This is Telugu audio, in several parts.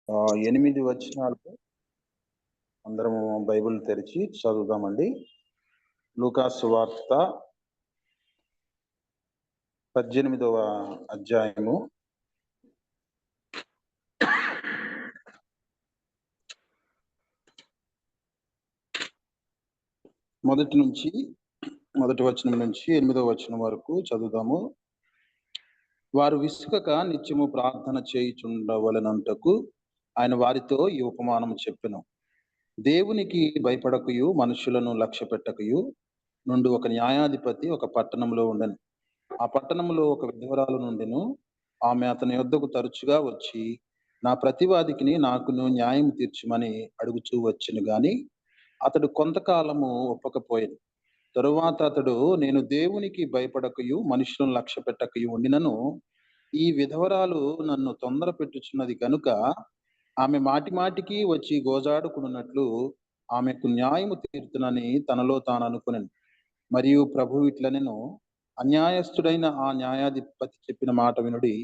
8 వచనాలు అందరము బైబిల్ తెరిచి చదువుదామండి. లూకా సువార్త 18వ అధ్యాయము మొదటి వచనం నుంచి 8వ వచనం వరకు చదువుదాము. వారు విసుకక నిత్యము ప్రార్థన చేయుచుండవలెనంటకు ఆయన వారితో ఈ ఉపమానము చెప్పెను. దేవునికి భయపడకయు మనుషులను లక్ష్య పెట్టకయు నుండి ఒక న్యాయాధిపతి ఒక పట్టణంలో ఉండెను. ఆ పట్టణంలో ఒక విధవరాలు నుండెను. ఆమె అతని యొద్దకు తరచుగా వచ్చి, నా ప్రతివాదికిని నాకును న్యాయం తీర్చుమని అడుగుచూ వచ్చెను గాని అతడు కొంతకాలము ఒప్పకపోయెను. తరువాత అతడు, నేను దేవునికి భయపడకయు మనుషులను లక్ష్య పెట్టకయు ఉండినను ఈ విధవరాలు నన్ను తొందర పెట్టుచున్నది కనుక ఆమె మాటి మాటికి వచ్చి గోజాడుకున్నట్లు ఆమెకు న్యాయము తీర్చునని తనలో తాను అనుకునెను. మరియు ప్రభు ఇట్లనెను, అన్యాయస్తుడైన ఆ న్యాయాధిపతి చెప్పిన మాట వినుడి.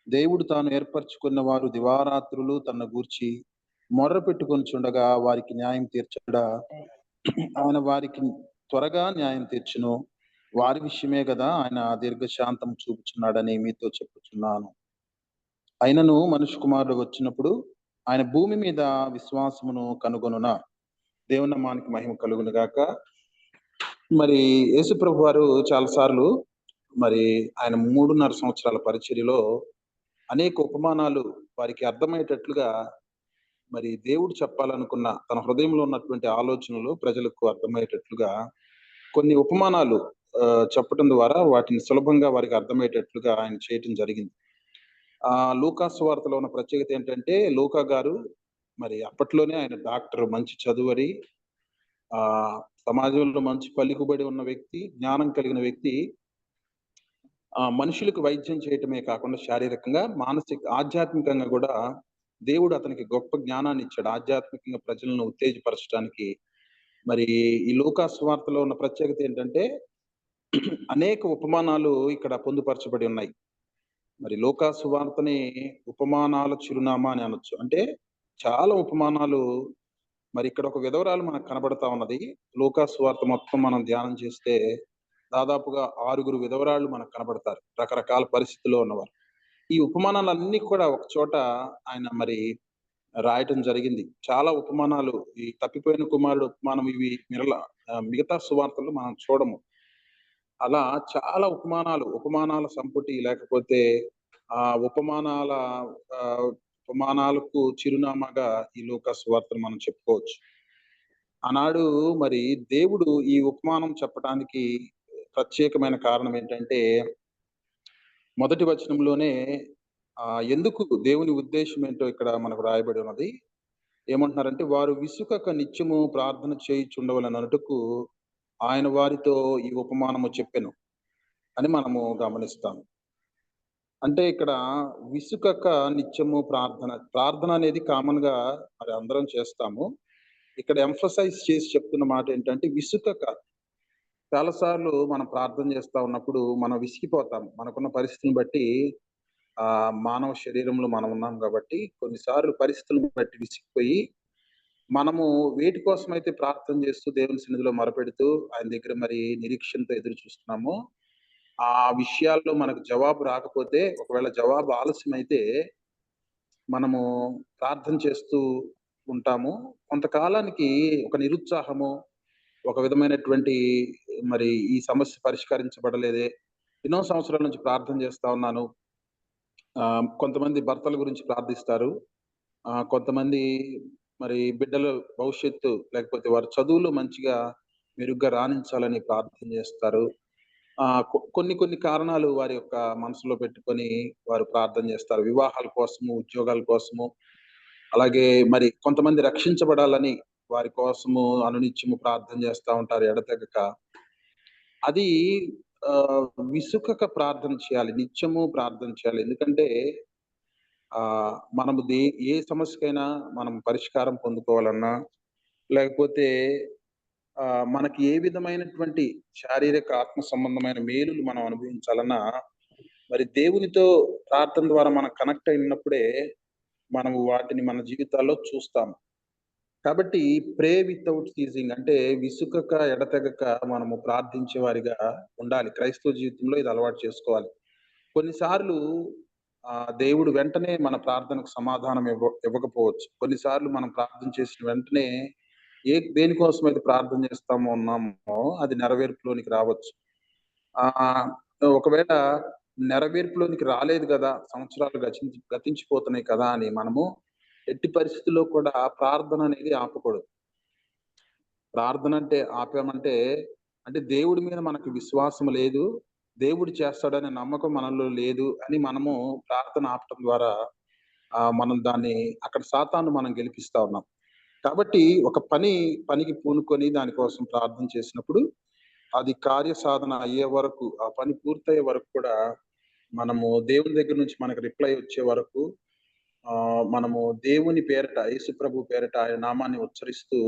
దేవుడు తాను ఏర్పరచుకున్న వారు దివారాత్రులు తన గూర్చి మొర్ర పెట్టుకొనిచుండగా వారికి న్యాయం తీర్చడా? ఆయన వారికి త్వరగా న్యాయం తీర్చును. వారి విషయమే కదా ఆయన దీర్ఘశాంతం చూపుచున్నాడని మీతో చెప్పుచున్నాను. అయినను మనుష్య కుమారుడు వచ్చినప్పుడు ఆయన భూమి మీద విశ్వాసమును కనుగొనునా? దేవుని నామానికి మహిమ కలుగును గాక. మరి యేసు ప్రభు వారు చాలాసార్లు మరి ఆయన 3.5 సంవత్సరాల పరిచర్యలో అనేక ఉపమానాలు వారికి అర్థమయ్యేటట్లుగా మరి దేవుడు చెప్పాలనుకున్న తన హృదయంలో ఉన్నటువంటి ఆలోచనలు ప్రజలకు అర్థమయ్యేటట్లుగా కొన్ని ఉపమానాలు చెప్పడం ద్వారా వాటిని సులభంగా వారికి అర్థమయ్యేటట్లుగా ఆయన చేయటం జరిగింది. లూకా సువార్తలో ఉన్న ప్రత్యేకత ఏంటంటే, లూకా గారు మరి అప్పట్లోనే ఆయన డాక్టర్, మంచి చదువరి, సమాజంలో మంచి పలుకుబడి ఉన్న వ్యక్తి, జ్ఞానం కలిగిన వ్యక్తి. మనుషులకు వైద్యం చేయటమే కాకుండా శారీరకంగా, ఆధ్యాత్మికంగా కూడా దేవుడు అతనికి గొప్ప జ్ఞానాన్ని ఇచ్చాడు. ఆధ్యాత్మికంగా ప్రజలను ఉత్తేజపరచడానికి. మరి ఈ లూకా సువార్తలో ఉన్న ప్రత్యేకత ఏంటంటే, అనేక ఉపమానాలు ఇక్కడ పొందుపరచబడి ఉన్నాయి. మరి లూకా సువార్తని ఉపమానాల చిరునామా అని అనొచ్చు. అంటే చాలా ఉపమానాలు. మరి ఇక్కడ ఒక విధవరాలు మనకు కనబడతా ఉన్నది. లూకా సువార్త మొత్తం మనం ధ్యానం చేస్తే దాదాపుగా 6 విధవరాళ్ళు మనకు కనబడతారు, రకరకాల పరిస్థితుల్లో ఉన్నవారు. ఈ ఉపమానాలన్నీ కూడా ఒక చోట ఆయన మరి రాయటం జరిగింది. చాలా ఉపమానాలు, ఈ తప్పిపోయిన కుమారుడు ఉపమానం, ఇవి మిగతా సువార్తలు మనం చూడము. అలా చాలా ఉపమానాల సంపుటి, లేకపోతే ఆ ఉపమానాలకు చిరునామాగా ఈ లూకా సువార్తను మనం చెప్పుకోవచ్చు. ఆనాడు మరి దేవుడు ఈ ఉపమానం చెప్పడానికి ప్రత్యేకమైన కారణం ఏంటంటే, మొదటి వచనంలోనే ఎందుకు దేవుని ఉద్దేశం ఏంటో ఇక్కడ మనకు రాయబడి ఉన్నది. ఏమంటున్నారంటే, వారు విసుకక నిత్యము ప్రార్థన చేయుచుండవలనటుకు ఆయన వారితో ఈ ఉపమానము చెప్పెను అని మనము గమనిస్తాం. అంటే ఇక్కడ విసుకక నిత్యము ప్రార్థన అనేది కామన్ గా మరి అందరం చేస్తాము. ఇక్కడ ఎంఫసైజ్ చేసి చెప్తున్న మాట ఏంటంటే, విసుకక. చాలాసార్లు మనం ప్రార్థన చేస్తా ఉన్నప్పుడు మనం విసిగిపోతాం. మనకున్న పరిస్థితిని బట్టి, మానవ శరీరంలో మనం ఉన్నాం కాబట్టి కొన్నిసార్లు పరిస్థితులను బట్టి విసిగిపోయి మనము వేటి కోసమైతే ప్రార్థన చేస్తూ దేవుని సన్నిధిలో మొరపెడుతూ ఆయన దగ్గర మరి నిరీక్షణతో ఎదురు చూస్తున్నామో ఆ విషయాల్లో మనకు జవాబు రాకపోతే, ఒకవేళ జవాబు ఆలస్యమైతే మనము ప్రార్థన చేస్తూ ఉంటాము. కొంతకాలానికి ఒక నిరుత్సాహము, ఒక విధమైనటువంటి మరి ఈ సమస్య పరిష్కరించబడలేదే, ఎన్నో సంవత్సరాల నుంచి ప్రార్థన చేస్తా ఉన్నాను. కొంతమంది భర్తల గురించి ప్రార్థిస్తారు. కొంతమంది మరి బిడ్డల భవిష్యత్తు, లేకపోతే వారి చదువులో మంచిగా మెరుగ్గా రాణించాలని ప్రార్థన చేస్తారు. కొన్ని కారణాలు వారి యొక్క మనసులో పెట్టుకొని వారు ప్రార్థన చేస్తారు. వివాహాల కోసము, ఉద్యోగాల కోసము, అలాగే మరి కొంతమంది రక్షించబడాలని వారి కోసము అనునిత్యము ప్రార్థన చేస్తూ ఉంటారు ఎడతెగక. అది విసుకక ప్రార్థన చేయాలి, నిత్యము ప్రార్థన చేయాలి. ఎందుకంటే మనము ఏ సమస్యకైనా మనం పరిష్కారం పొందుకోవాలన్నా, లేకపోతే మనకి ఏ విధమైనటువంటి శారీరక ఆత్మ సంబంధమైన మేలులు మనం అనుభవించాలన్నా మరి దేవునితో ప్రార్థన ద్వారా మనం కనెక్ట్ అయినప్పుడే మనము వాటిని మన జీవితాల్లో చూస్తాము. కాబట్టి ప్రే వితౌట్ సీజింగ్ అంటే విసుకక, ఎడతెగక మనము ప్రార్థించే వారిగా ఉండాలి. క్రైస్తవ జీవితంలో ఇది అలవాటు చేసుకోవాలి. కొన్నిసార్లు దేవుడు వెంటనే మన ప్రార్థనకు సమాధానం ఇవ్వకపోవచ్చు. కొన్నిసార్లు మనం ప్రార్థన చేసిన వెంటనే దేనికోసమైతే ప్రార్థన చేస్తామో ఉన్నామో అది నెరవేర్పులోనికి రావచ్చు. ఆహ్, ఒకవేళ నెరవేర్పులోనికి రాలేదు గదా! సంవత్సరాలు గతించిపోతున్నాయి కదా! అని మనము ఎట్టి పరిస్థితుల్లో కూడా ప్రార్థన అనేది ఆపకూడదు. ప్రార్థన అంటే ఆపామంటే, అంటే దేవుడి మీద మనకు విశ్వాసం లేదు. దేవుడు చేస్తాడనే నమ్మకం మనలో లేదు అని మనము ప్రార్థన ఆపటం ద్వారా మనం దాన్ని అక్కడ సాతానును మనం గెలిపిస్తా ఉన్నాం. కాబట్టి ఒక పనికి పూనుకొని దాని కోసం ప్రార్థన చేసినప్పుడు అది కార్యసాధన అయ్యే వరకు, ఆ పని పూర్తయ్యే వరకు కూడా మనము దేవుని దగ్గర నుంచి మనకు రిప్లై వచ్చే వరకు మనము దేవుని పేరట, యేసుప్రభు పేరట ఆయన నామాన్ని ఉచ్చరిస్తూ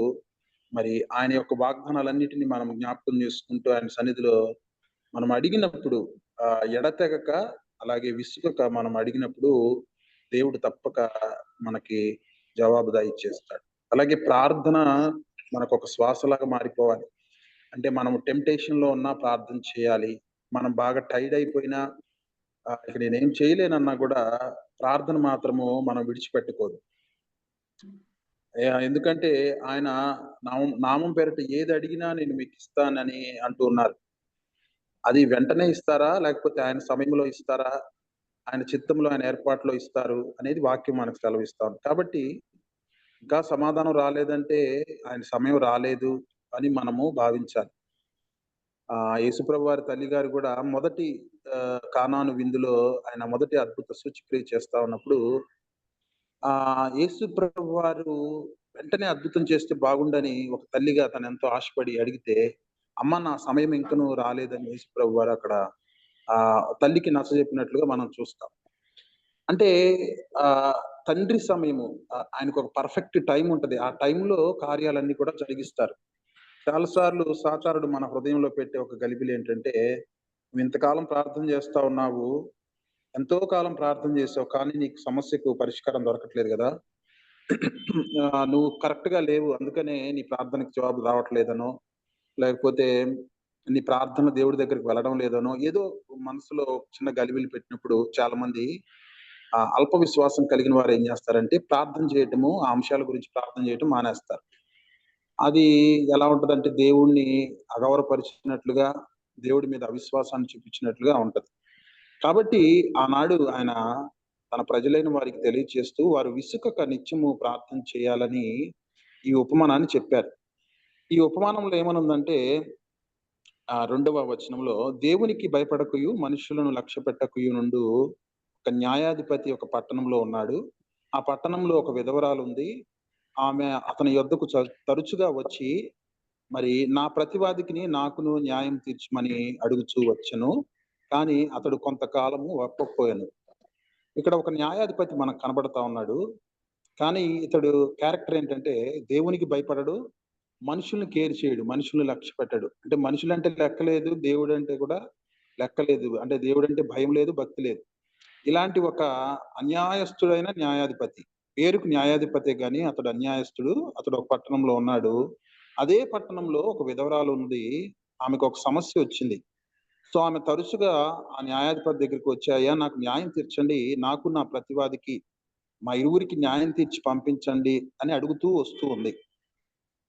మరి ఆయన యొక్క వాగ్దానాలన్నిటిని మనం జ్ఞాపకం చేసుకుంటూ ఆయన సన్నిధిలో మనం అడిగినప్పుడు ఎడతెగక అలాగే విసుగక మనం అడిగినప్పుడు దేవుడు తప్పక మనకి జవాబు దయచేస్తాడు. అలాగే ప్రార్థన మనకొక శ్వాసలాగా మారిపోవాలి. అంటే మనం టెంప్టేషన్‌లో ఉన్నా ప్రార్థన చేయాలి. మనం బాగా టైర్డ్ అయిపోయినా ఇక నేనేం చేయలేనన్నా గూడా ప్రార్థన మాత్రము మనం విడిచిపెట్టకూడదు. ఎందుకంటే ఆయన నామం పేరిట ఏది అడిగినా నేను మీకిస్తానని అంటూ ఉన్నారు. అది వెంటనే ఇస్తారా? లేకపోతే ఆయన సమయంలో ఇస్తారా? ఆయన చిత్తంలో, ఆయన ఏర్పాటులో ఇస్తారు అనేది వాక్యం మనకు సెలవిస్తా ఉంది. కాబట్టి ఇంకా సమాధానం రాలేదంటే ఆయన సమయం రాలేదు అని మనము భావించాలి. యేసుప్రభు వారి తల్లిగారు గూడా మొదటి కానాను విందులో ఆయన మొదటి అద్భుత సూచక్రియ చేస్తా ఉన్నప్పుడు యేసు ప్రభువారు వెంటనే అద్భుతం చేస్తే బాగుండని ఒక తల్లిగా తనెంతో ఆశపడి అడిగితే, "అమ్మ నా సమయం ఇంకనూ రాలేదని" యేసు ప్రభువారు అక్కడ తల్లికి నచ్చజెప్పినట్లుగా మనం చూస్తాం. అంటే తండ్రి సమయము ఆయనకొక పర్ఫెక్ట్ టైమ్ ఉంటది. ఆ టైంలో కార్యాలన్నీ కూడా జరిగిస్తారు. చాలా సార్లు సాతానుడు మన హృదయంలో పెట్టే ఒక గలిబిలేంటంటే, "నువ్వు ఇంతకాలం ప్రార్థన చేస్తా ఉన్నావు. ఎంతో కాలం ప్రార్థన చేసావు. కానీ నీకు సమస్యకు పరిష్కారం దొరకట్లేదు గదా! నువ్వు కరెక్ట్‌గా లేవు. అందుకనే నీ ప్రార్థనకి జవాబు రావట్లేదనో, లేకపోతే నీ ప్రార్థన దేవుడి దగ్గరికి వెళ్ళడం లేదనో, ఏదో మనసులో చిన్న గలిబిలి పెట్టినప్పుడు చాలామంది అల్ప విశ్వాసం కలిగిన వారు ఏం చేస్తారంటే, ప్రార్థన చేయటము, ఆ అంశాల గురించి ప్రార్థన చేయటం మానేస్తారు. అది ఎలా ఉంటదంటే, దేవుడిని అగౌరవపరిచినట్లుగా, దేవుడి మీద అవిశ్వాసాన్ని చూపించినట్లుగా ఉంటది. కాబట్టి ఆనాడు ఆయన తన ప్రజలైన వారికి తెలియచేస్తూ వారు విసుకక నిత్యము ప్రార్థన చేయాలని ఈ ఉపమానాన్ని చెప్పారు. ఈ ఉపమానంలో ఏమనుందంటే 2వ వచనంలో దేవునికి భయపడకయు మనుషులను లక్ష్యపెట్టకయునుండు ఒక న్యాయాధిపతి ఒక పట్టణంలో ఉన్నాడు. ఆ పట్టణంలో ఒక విధవరాలుంది. ఆమె అతని యొద్దకు తరచుగా వచ్చి మరి నా ప్రతివాదికిని నాకును న్యాయం తీర్చమని అడుగుచూ వచ్చెను. కానీ అతడు కొంతకాలము ఒప్పకపోయాను. ఇక్కడ ఒక న్యాయాధిపతి మనకు కనబడతా ఉన్నాడు. కానీ ఇతడు క్యారెక్టర్ ఏంటంటే దేవునికి భయపడడు. మనుషుల్ని కేర్ చేయడు. మనుషుల్ని లక్ష్యపెట్టడు. అంటే మనుషులంటే లెక్కలేదు. దేవుడంటే కూడా లెక్కలేదు. అంటే దేవుడంటే భయం లేదు, భక్తి లేదు. ఇలాంటి ఒక అన్యాయస్తుడైన న్యాయాధిపతి. పేరుకు న్యాయాధిపతే గాని అతడు అన్యాయస్తుడు. అతడు ఒక పట్టణంలో ఉన్నాడు. అదే పట్టణంలో ఒక విధవరాలు ఉంది. ఆమెకు ఒక సమస్య వచ్చింది. సో, ఆమె తరచుగా ఆ న్యాయాధిపతి దగ్గరికి వచ్చి, "అయ్యా నాకు న్యాయం తీర్చండి. నాకు నా ప్రతివాదికి మా ఇరువురికి న్యాయం తీర్చి పంపించండి" అని అడుగుతూ వస్తూ ఉంది.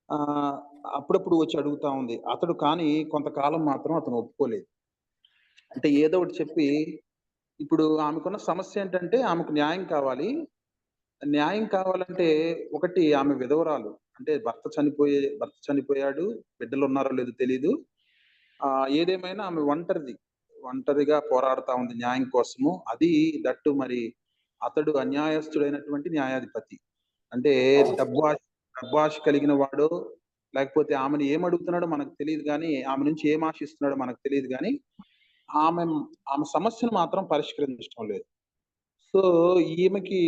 ఆహ్, అప్పుడప్పుడు వచ్చి అడుగుతా ఉంది. అతడు కానీ కొంతకాలం మాత్రం అతను ఒప్పుకోలేదు. అంటే ఏదో ఒకటి చెప్పి ఇప్పుడు ఆమెకున్న సమస్య ఏంటంటే ఆమెకు న్యాయం కావాలి. న్యాయం కావాలంటే ఒకటి ఆమె విధవరాలు. అంటే భర్త చనిపోయాడు. బిడ్డలున్నారో లేదో తెలీదు. ఏదేమైనా ఆమె ఒంటరిది. ఒంటరిగా పోరాడుతా ఉంది న్యాయం కోసము. అది దట్టు మరి అతడు అన్యాయస్తుడైనటువంటి న్యాయాధిపతి. అంటే డబ్బాశ కలిగిన వాడో, లేకపోతే ఆమెను ఏమడుగుతున్నాడో మనకు తెలీదు గానీ, ఆమె నుంచి ఏం ఆశిస్తున్నాడో మనకు తెలీదు గానీ, ఆమె ఆమె సమస్యను మాత్రం పరిష్కరించటం లేదు. సో, ఈమెకి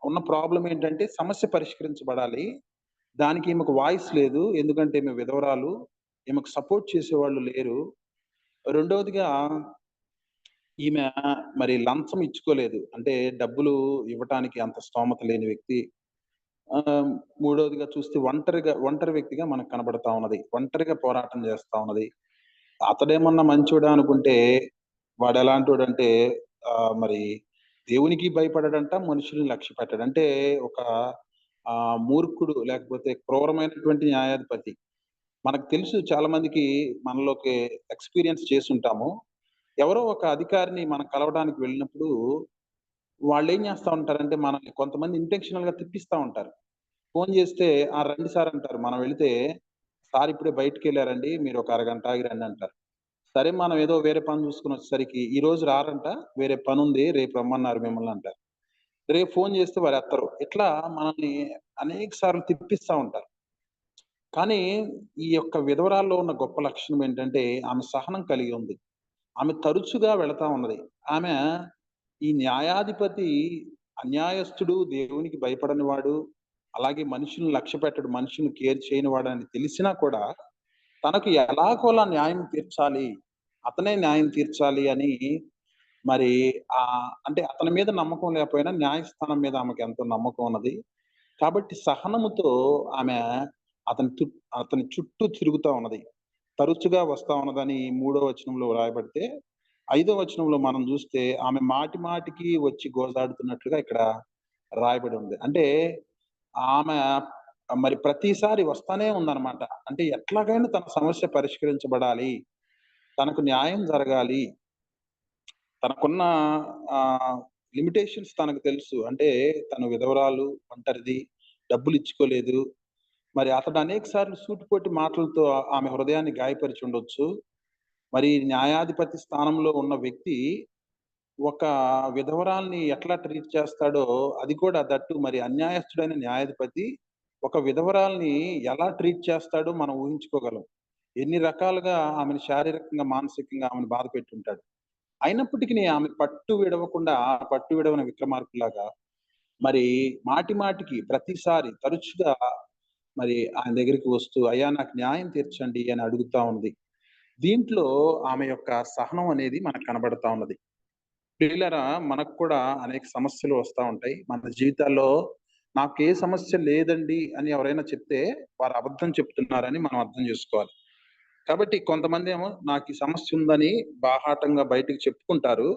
ఉన్న ప్రాబ్లమ్ ఏంటంటే సమస్య పరిష్కరించబడాలి. దానికి ఈమెకు వాయిస్ లేదు. ఎందుకంటే ఈమె విధవరాలు. ఈమెకు సపోర్ట్ చేసేవాళ్ళు లేరు. రెండోదిగా ఈమె మరి లంచం ఇచ్చుకోలేదు. అంటే డబ్బులు ఇవ్వటానికి అంత స్తోమత లేని వ్యక్తి. మూడోదిగా చూస్తే ఒంటరి వ్యక్తిగా మనకు కనబడతా ఉన్నది. ఒంటరిగా పోరాటం చేస్తా ఉన్నది. అతడేమన్నా మంచోడా అనుకుంటే వాడెలాంటోడంటే మరి దేవునికి భయపడడంట, మనుషుల్ని లక్ష్యపెట్టడు. అంటే ఒక మూర్ఖుడు లేకపోతే క్రూరమైనటువంటి న్యాయాధిపతి. మనకు తెలుసు చాలా మందికి మనలోకి ఎక్స్‌పీరియన్స్ చేసుంటాము. ఎవరో ఒక అధికారిని మనం కలవడానికి వెళ్ళినప్పుడు వాళ్ళేం చేస్తా ఉంటారంటే మనల్ని కొంతమంది ఇంటెన్షనల్‌గా తిప్పిస్తా ఉంటారు. ఫోను చేస్తే, "ఆ! రండి సార్" అంటారు. మనం వెళితే, "సార్ ఇప్పుడే బయటికెళ్లారండి. మీరు ఒక అరగంట ఆగి రండి" అంటారు. సరే మనం ఏదో వేరే పని చూసుకొని వచ్చేసరికి, "ఈరోజు రారంట. వేరే పనుంది. రేపు రమ్మన్నారు మిమ్మల్ని" అంటారు. రేపు ఫోను చేస్తే వారెత్తరు. ఇట్లా మనల్ని అనేక సార్లు తిప్పిస్తా ఉంటారు. కానీ ఈ యొక్క విధవరాల్లో ఉన్న గొప్ప లక్షణం ఏంటంటే, ఆమె సహనం కలిగి ఉంది. ఆమె తరచుగా వెళతా ఉన్నది. ఆమె ఈ న్యాయాధిపతి అన్యాయస్తుడు, దేవునికి భయపడని వాడు, అలాగే మనుషుల్ని లక్ష్యపెట్టడు, మనుషుల్ని కేర్ చేయని వాడని తెలిసినా కూడా, తనకు ఎలాగోలా న్యాయం తీర్చాలి, అతనే న్యాయం తీర్చాలి అని మరి అంటే అతని మీద నమ్మకం లేకపోయినా న్యాయస్థానం మీద ఆమెకెంతో నమ్మకం ఉన్నది. కాబట్టి సహనముతో ఆమె అతని తు అతని చుట్టూ తిరుగుతా ఉన్నది. తరచుగా వస్తా ఉన్నదని 3 వచనంలో వ్రాయబడితే, 5 వచనంలో మనం జూస్తే ఆమె మాటి మాటికి వచ్చి గోజాడుతున్నట్లుగా ఇక్కడ రాయబడి ఉంది. అంటే ఆమె మరి ప్రతిసారి వస్తానే ఉందన్నమాట. అంటే ఎట్లాగైనా తన సమస్య పరిష్కరించబడాలి. తనకు న్యాయం జరగాలి. తనకున్న ఆహ్, లిమిటేషన్స్ తనకు తెలుసు. అంటే తను విధవరాలు, ఒంటరిది, డబ్బులిచ్చుకోలేదు. మరి అతడు అనేక సార్లు సూటిపోటి మాటలతో ఆమె హృదయాన్ని గాయపరిచుండొచ్చు. మరి న్యాయాధిపతి స్థానంలో ఉన్న వ్యక్తి ఒక విధవరాల్ని ఎట్లా ట్రీట్ చేస్తాడో, అది కూడా దట్టు మరి అన్యాయస్తుడైన న్యాయాధిపతి ఒక విధవరాల్ని ఎలా ట్రీట్ చేస్తాడో మనం ఊహించుకోగలం. ఎన్ని రకాలుగా ఆమెను శారీరకంగా, మానసికంగా ఆమెను బాధపెట్టుంటాడు. అయినప్పటికిని ఆమె పట్టు విడవకుండా, పట్టు విడవని విక్రమార్కుడిలాగా మరి మాటి మాటికి ప్రతిసారి తరచుగా మరి ఆయన దగ్గరికి వస్తూ, "అయ్యా నాకు న్యాయం తీర్చండి" అని అడుగుతా ఉంది. దీంట్లో ఆమె యొక్క సహనం అనేది మనకు కనబడతా ఉన్నది. ప్రియులారా మనకు కూడా అనేక సమస్యలు వస్తా ఉంటాయి. మన జీవితాల్లో నాకు ఏ సమస్య లేదండి అని ఎవరైనా చెప్తే వారు అబద్ధం చెప్తున్నారని మనం అర్థం చేసుకోవాలి. కాబట్టి కొంతమందేమో నాకు ఈ సమస్య ఉందని బాహాటంగా బయటికి చెప్పుకుంటారు.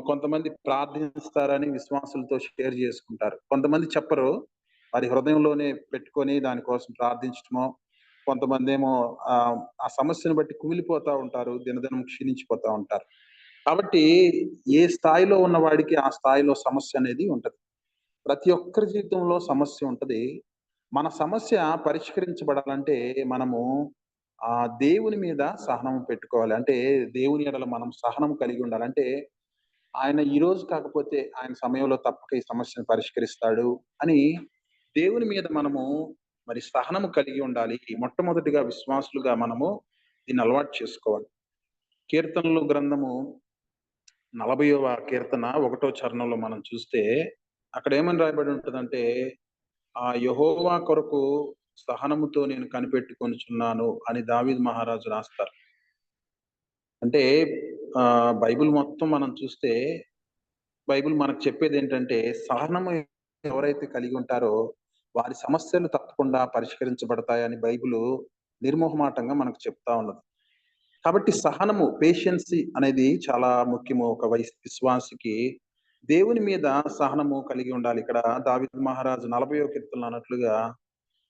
కొంతమంది ప్రార్థిస్తారని విశ్వాసులతో షేర్ చేసుకుంటారు. కొంతమంది చెప్పరు. వారి హృదయంలోనే పెట్టుకొని దాని కోసం ప్రార్థించటమో, కొంతమందేమో ఆ సమస్యను బట్టి కుమిలిపోతా ఉంటారు. దినదినం క్షీణించిపోతా ఉంటారు. కాబట్టి ఏ స్థాయిలో ఉన్నవాడికి ఆ స్థాయిలో సమస్య అనేది ఉంటది. ప్రతి ఒక్కరి జీవితంలో సమస్య ఉంటది. మన సమస్య పరిష్కరించబడాలంటే మనము దేవుని మీద సహనం పెట్టుకోవాలి. అంటే దేవుని ఎడల మనం సహనం కలిగి ఉండాలి. అంటే ఆయన ఈరోజు కాకపోతే ఆయన సమయంలో తప్పక ఈ సమస్యను పరిష్కరిస్తాడు అని దేవుని మీద మనము మరి సహనము కలిగి ఉండాలి. మొట్టమొదటిగా విశ్వాసులుగా మనము దీన్ని అలవాటు చేసుకోవాలి. కీర్తనలు గ్రంథము 40వ కీర్తన 1 చరణంలో మనం చూస్తే అక్కడ ఏమని రాయబడి ఉంటదంటే, యెహోవా కొరకు సహనముతో నేను కనిపెట్టుకొనుచున్నాను అని దావీదు మహారాజు రాస్తారు. అంటే బైబిల్ మొత్తం మనం చూస్తే బైబిల్ మనకు చెప్పేదేంటంటే, సహనము ఎవరైతే కలిగి ఉంటారో, వారి సమస్యలు తప్పకుండా పరిష్కరించబడతాయని బైబిలు నిర్మొహమాటంగా మనకు చెప్తా ఉన్నది. కాబట్టి సహనము, పేషెన్సీ అనేది చాలా ముఖ్యము. ఒక విశ్వాసికి దేవుని మీద సహనము కలిగి ఉండాలి. ఇక్కడ దావీదు మహారాజు 40వ కీర్తనలో అన్నట్లుగా,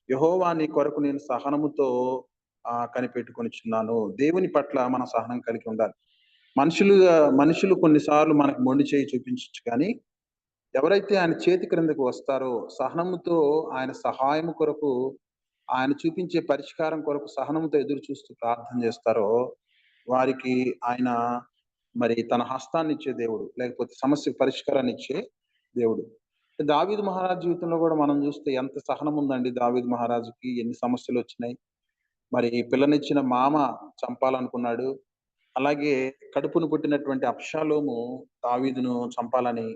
యెహోవా నీ కొరకు నేను సహనముతో కనిపెట్టుకొనుచున్నాను. దేవుని పట్ల మనం సహనం కలిగి ఉండాలి. మనుషులు కొన్నిసార్లు మనకు మొండి చేయి చూపించొచ్చు కానీ, ఎవరైతే ఆయన చేతి క్రిందకు వస్తారో, సహనముతో ఆయన సహాయము కొరకు, ఆయన చూపించే పరిష్కారం కొరకు సహనంతో ఎదురు చూస్తూ ప్రార్థన చేస్తారో, వారికి ఆయన మరి తన హస్తాన్నిచ్చే దేవుడు. లేకపోతే సమస్యకు పరిష్కారాన్నిచ్చే దేవుడు. దావీదు మహారాజు జీవితంలో గూడా మనం జూస్తే ఎంత సహనం ఉందండి దావీదు మహారాజుకి. ఎన్ని సమస్యలొచ్చినాయి. మరి పిల్లనిచ్చిన మామ చంపాలనుకున్నాడు. అలాగే కడుపును పుట్టినటువంటి అబ్షాలోము దావీదును చంపాలని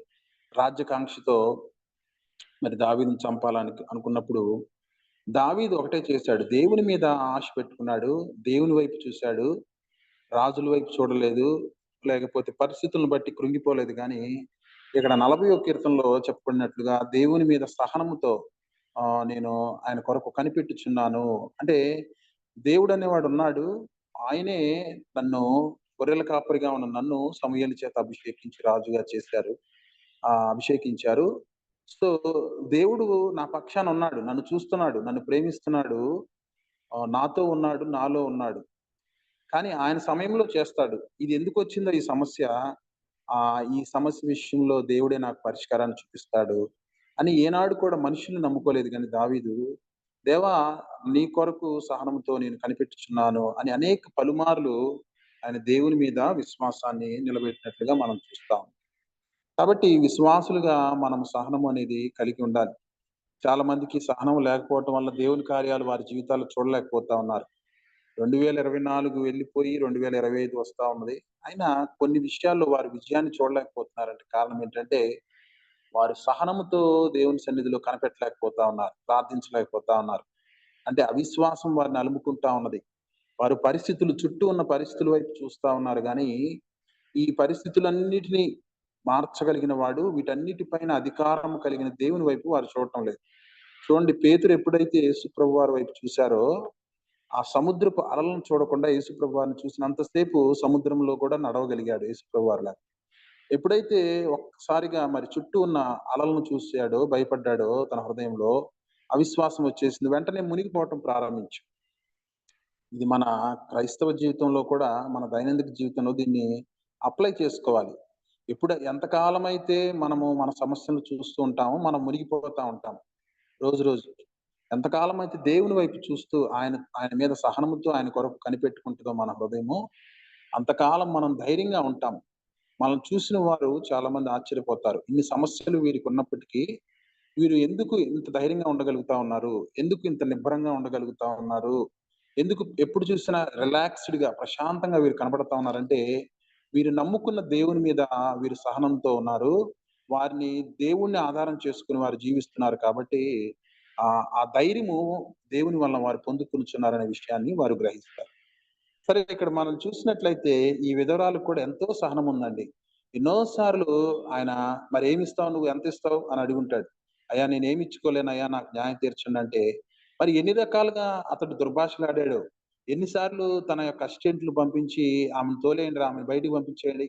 రాజ్యకాంక్షతో మరి దావీదుని చంపాలని అనుకున్నప్పుడు, దావీదు ఒకటే చేశాడు. దేవుని మీద ఆశ పెట్టుకున్నాడు. దేవుని వైపు చూసాడు. రాజుల వైపు చూడలేదు. లేకపోతే పరిస్థితులను బట్టి కృంగిపోలేదు గానీ, ఇక్కడ 40వ కీర్తనలో చెప్పబడినట్లుగా దేవుని మీద సహనముతో నేను ఆయన కొరకు కనిపెట్టుచున్నాను. అంటే దేవుడనేవాడున్నాడు. ఆయనే నన్ను గొర్రెల కాపరిగా ఉన్న నన్ను సమూయేలు చేత అభిషేకించి రాజుగా చేశారు. అభిషేకించారు. సో, దేవుడు నా పక్షాన ఉన్నాడు. నన్ను చూస్తున్నాడు. నన్ను ప్రేమిస్తున్నాడు. నాతో ఉన్నాడు. నాలో ఉన్నాడు. కానీ ఆయన సమయంలో చేస్తాడు. ఇది ఎందుకొచ్చిందో ఈ సమస్య, ఈ సమస్య విషయంలో దేవుడే నాకు పరిష్కారాన్ని చూపిస్తాడు అని ఏనాడు కూడా మనుషుల్ని నమ్ముకోలేదు గానీ దావీదు, దేవా నీ కొరకు సహనంతో నేను కనిపెట్టుచున్నాను అని అనేక పలుమార్లు ఆయన దేవుని మీద విశ్వాసాన్ని నిలబెట్టినట్లుగా మనం చూస్తాం. కాబట్టి విశ్వాసులుగా మనం సహనం అనేది కలిగి ఉండాలి. చాలా మందికి సహనం లేకపోవటం వల్ల దేవుని కార్యాలు వారి జీవితాల్లో చూడలేకపోతా ఉన్నారు. 2024 వెళ్ళిపోయి 2025 వస్తా ఉన్నది. అయినా కొన్ని విషయాల్లో వారు విజయాన్ని చూడలేకపోతున్నారంటే కారణం ఏంటంటే, వారు సహనముతో దేవుని సన్నిధిలో కనిపెట్టలేకపోతా ఉన్నారు. ప్రార్థించలేకపోతా ఉన్నారు. అంటే అవిశ్వాసం వారిని అలుముకుంటా ఉన్నది. వారు పరిస్థితులు చుట్టూ ఉన్న పరిస్థితుల వైపు చూస్తా ఉన్నారు గానీ, ఈ పరిస్థితులన్నిటిని మార్చగలిగిన వాడు, వీటన్నిటిపైన అధికారం కలిగిన దేవుని వైపు వారు చూడటం లేదు. చూడండి పేతురు ఎప్పుడైతే యేసు ప్రభువారి వైపు చూసారో, ఆ సముద్రపు అలలను చూడకుండా యేసుప్రభు వారిని చూసినంత సేపు సముద్రంలో కూడా నడవగలిగాడు యేసుప్రభు వారిలాగా. ఎప్పుడైతే ఒక్కసారిగా మరి చుట్టూ ఉన్న అలలను చూసాడో, భయపడ్డాడో తన హృదయంలో అవిశ్వాసం వచ్చేసింది. వెంటనే మునిగిపోవటం ప్రారంభించాడు. ఇది మన క్రైస్తవ జీవితంలో కూడా మన దైనందిక జీవితంలో దీన్ని అప్లై చేసుకోవాలి. ఎంతకాలమైతే మనము మన సమస్యలు చూస్తూ ఉంటామో, మనం మునిగిపోతా ఉంటాం రోజు రోజుకి. ఎంతకాలం అయితే దేవుని వైపు చూస్తూ ఆయన ఆయన మీద సహనముతో ఆయన కొరకు కనిపెట్టుకుంటుందో మన హృదయము, అంతకాలం మనం ధైర్యంగా ఉంటాం. మనల్ని చూసిన వారు చాలా మంది ఆశ్చర్యపోతారు. ఇన్ని సమస్యలు వీరికి ఉన్నప్పటికీ, వీరు ఎందుకు ఇంత ధైర్యంగా ఉండగలుగుతా ఉన్నారు? ఎందుకు ఇంత నిబ్బరంగా ఉండగలుగుతా ఉన్నారు? ఎందుకు ఎప్పుడు చూసినా రిలాక్స్‌డ్‌గా ప్రశాంతంగా వీరు కనపడతా ఉన్నారంటే, వీరు నమ్ముకున్న దేవుని మీద వీరు సహనంతో ఉన్నారు. వారిని దేవుణ్ణి ఆధారం చేసుకొని వారు జీవిస్తున్నారు కాబట్టి, ఆ ధైర్యము దేవుని వలన వారు పొందుకొనుచున్నారనే విషయాన్ని వారు గ్రహిస్తారు. సరే ఇక్కడ మనం చూసినట్లయితే ఈ విధవరాలుకు కూడా ఎంతో సహనం ఉందండి. ఎన్నో సార్లు ఆయన "మరేమిస్తావు? నువ్వు ఎంతిస్తావు?" అని అడుగుంటాడు. "అయ్యా నేనేమి ఇచ్చుకోలేనయ్యా నాకు న్యాయం తీర్చండి" అంటే, మరి ఎన్ని రకాలుగా అతడు దుర్భాషలాడాడో. ఎన్ని సార్లు తన యొక్క అసిస్టెంట్లు పంపించి ఆమెను తోలేయండిరా, ఆమెను బయటికి పంపించేయండి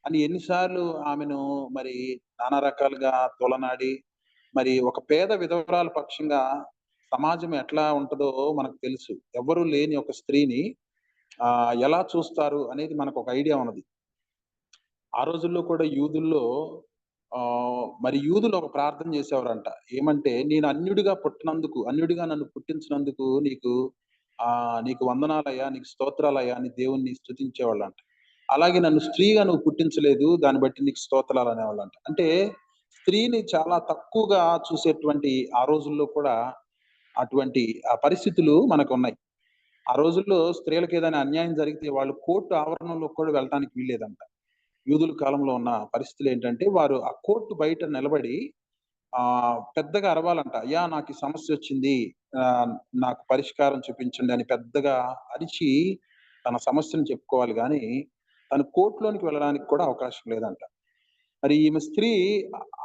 అని ఎన్ని సార్లు ఆమెను మరి నానా రకాలుగా తోలనాడి, మరి ఒక పేద విధవరాలు పక్షంగా సమాజం ఎట్లా ఉంటదో మనకు తెలుసు. ఎవ్వరు లేని ఒక స్త్రీని ఎలా చూస్తారు అనేది మనకొక ఐడియా ఉన్నది. ఆ రోజుల్లో కూడా యూదుల్లో మరి యూదులు ఒక ప్రార్థన చేసేవారంట. ఏమంటే, "నేను అన్యుడిగా నన్ను పుట్టించినందుకు నీకు వందనాలయ్యా, నీకు స్తోత్రాలయ్యా" అని దేవుణ్ణి స్తుతించేవాళ్ళంట. అలాగే "నన్ను స్త్రీగా నువ్వు పుట్టించలేదు, దాన్ని బట్టి నీకు స్తోత్రాలు" అనేవాళ్ళంట. అంటే స్త్రీని చాలా తక్కువగా చూసేటువంటి ఆ రోజుల్లో కూడా అటువంటి పరిస్థితులు మనకున్నాయి. ఆ రోజుల్లో స్త్రీలకు ఏదైనా అన్యాయం జరిగితే వాళ్ళు కోర్టు ఆవరణంలోకి కూడా వెళ్ళటానికి వీల్లేదంట. యూదుల కాలంలో ఉన్న పరిస్థితులేంటంటే, వారు ఆ కోర్టు బయట నిలబడి పెద్దగా అరవాలంట. "అయ్యా! నాకు ఈ సమస్యొచ్చింది. ఆహ్, నాకు పరిష్కారం చూపించండి" అని పెద్దగా అరిచి తన సమస్యను చెప్పుకోవాలి గానీ, తను కోర్ట్‌లోనికి వెళ్ళడానికి కూడా అవకాశం లేదంట. మరి ఈమె స్త్రీ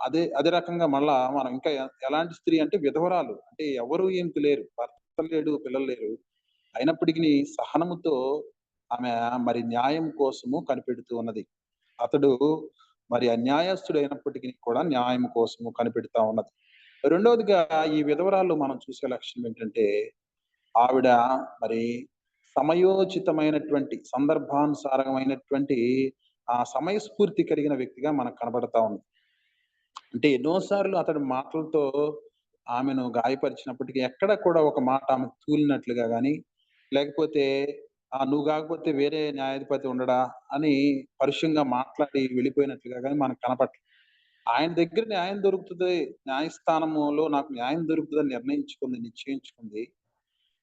అదే అదే రకంగా మళ్ళా మనం ఇంకా ఎలాంటి స్త్రీ అంటే విధవరాలు. అంటే ఎవరు ఈమెకు లేరు. భర్త లేడు, పిల్లలు లేరు. అయినప్పటికిని సహనముతో ఆమె మరి న్యాయం కోసము కనిపెడుతూ ఉన్నది. అతడు మరి అన్యాయస్తుడైనప్పటికి కూడా న్యాయం కోసము కనిపెడతా ఉన్నది. రెండవదిగా ఈ విధవరాల్లో మనం చూసే లక్షణం ఏంటంటే, ఆవిడ మరి సమయోచితమైనటువంటి, సందర్భానుసారమైనటువంటి సమయస్ఫూర్తి కలిగిన వ్యక్తిగా మనకు కనబడతా ఉంది. అంటే ఎన్నో సార్లు అతడు మాటలతో ఆమెను గాయపరిచినప్పటికీ ఎక్కడ కూడా ఒక మాట ఆమెకు తూలినట్లుగా గాని, లేకపోతే "నువ్వు గాకపోతే వేరే న్యాయాధిపతి ఉండడా" అని పరుషంగా మాట్లాడి వెళ్ళిపోయినట్లుగా గాని మనకు కనపట్ల. ఆయన దగ్గర న్యాయం దొరుకుతది, న్యాయస్థానములో నాకు న్యాయం దొరుకుతదని నిశ్చయించుకుంది.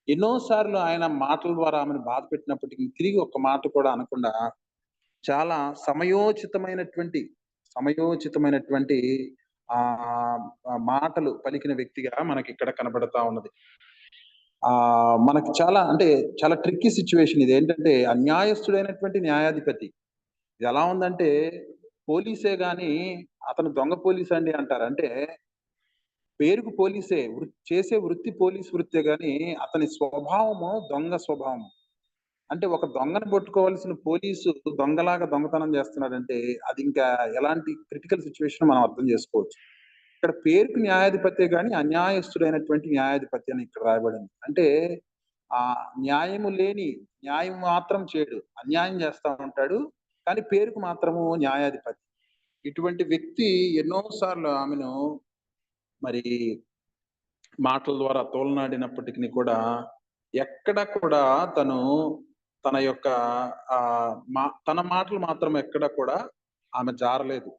ఎన్నో సార్లు ఆయన మాటల ద్వారా ఆమెను బాధపెట్టినప్పటికి తిరిగి ఒక్క మాట కూడా అనకుండా చాలా సమయోచితమైనటువంటి, సమయోచితమైనటువంటి మాటలు పలికిన వ్యక్తిగా మనకిక్కడ కనబడతా ఉన్నది. మనకి చాలా అంటే చాలా ట్రిక్కీ సిట్యుయేషన్ ఇదేంటంటే అన్యాయస్తుడైనటువంటి న్యాయాధిపతి. ఎలా ఉందంటే పోలీసే గాని అతను దొంగ పోలీస్ అండి అంటారు. అంటే పేరుకు పోలీసే. చేసే వృత్తి పోలీస్ వృత్తే గాని అతని స్వభావము దొంగ స్వభావం. అంటే ఒక దొంగని పట్టుకోవాల్సిన పోలీసు దొంగలాగా దొంగతనం చేస్తున్నాడంటే అది ఇంకా ఎలాంటి క్రిటికల్ సిట్యుయేషన్ మనం అర్థం చేసుకోవచ్చు. ఇక్కడ పేరుకి న్యాయాధిపతే గాని అన్యాయస్తుడైనటువంటి న్యాయాధిపతి అని ఇక్కడ రాయబడింది. అంటే న్యాయము లేని న్యాయం మాత్రం చేయడు. అన్యాయం చేస్తా ఉంటాడు. కానీ పేరుకు మాత్రము న్యాయాధిపతి. ఇటువంటి వ్యక్తి ఎన్నో సార్లు ఆమెను మరి మాటల ద్వారా తోలనాడినప్పటికిని కూడా ఎక్కడ కూడా తను తన యొక్క తన మాటలు మాత్రం ఎక్కడ కూడా ఆమె జారలేదు.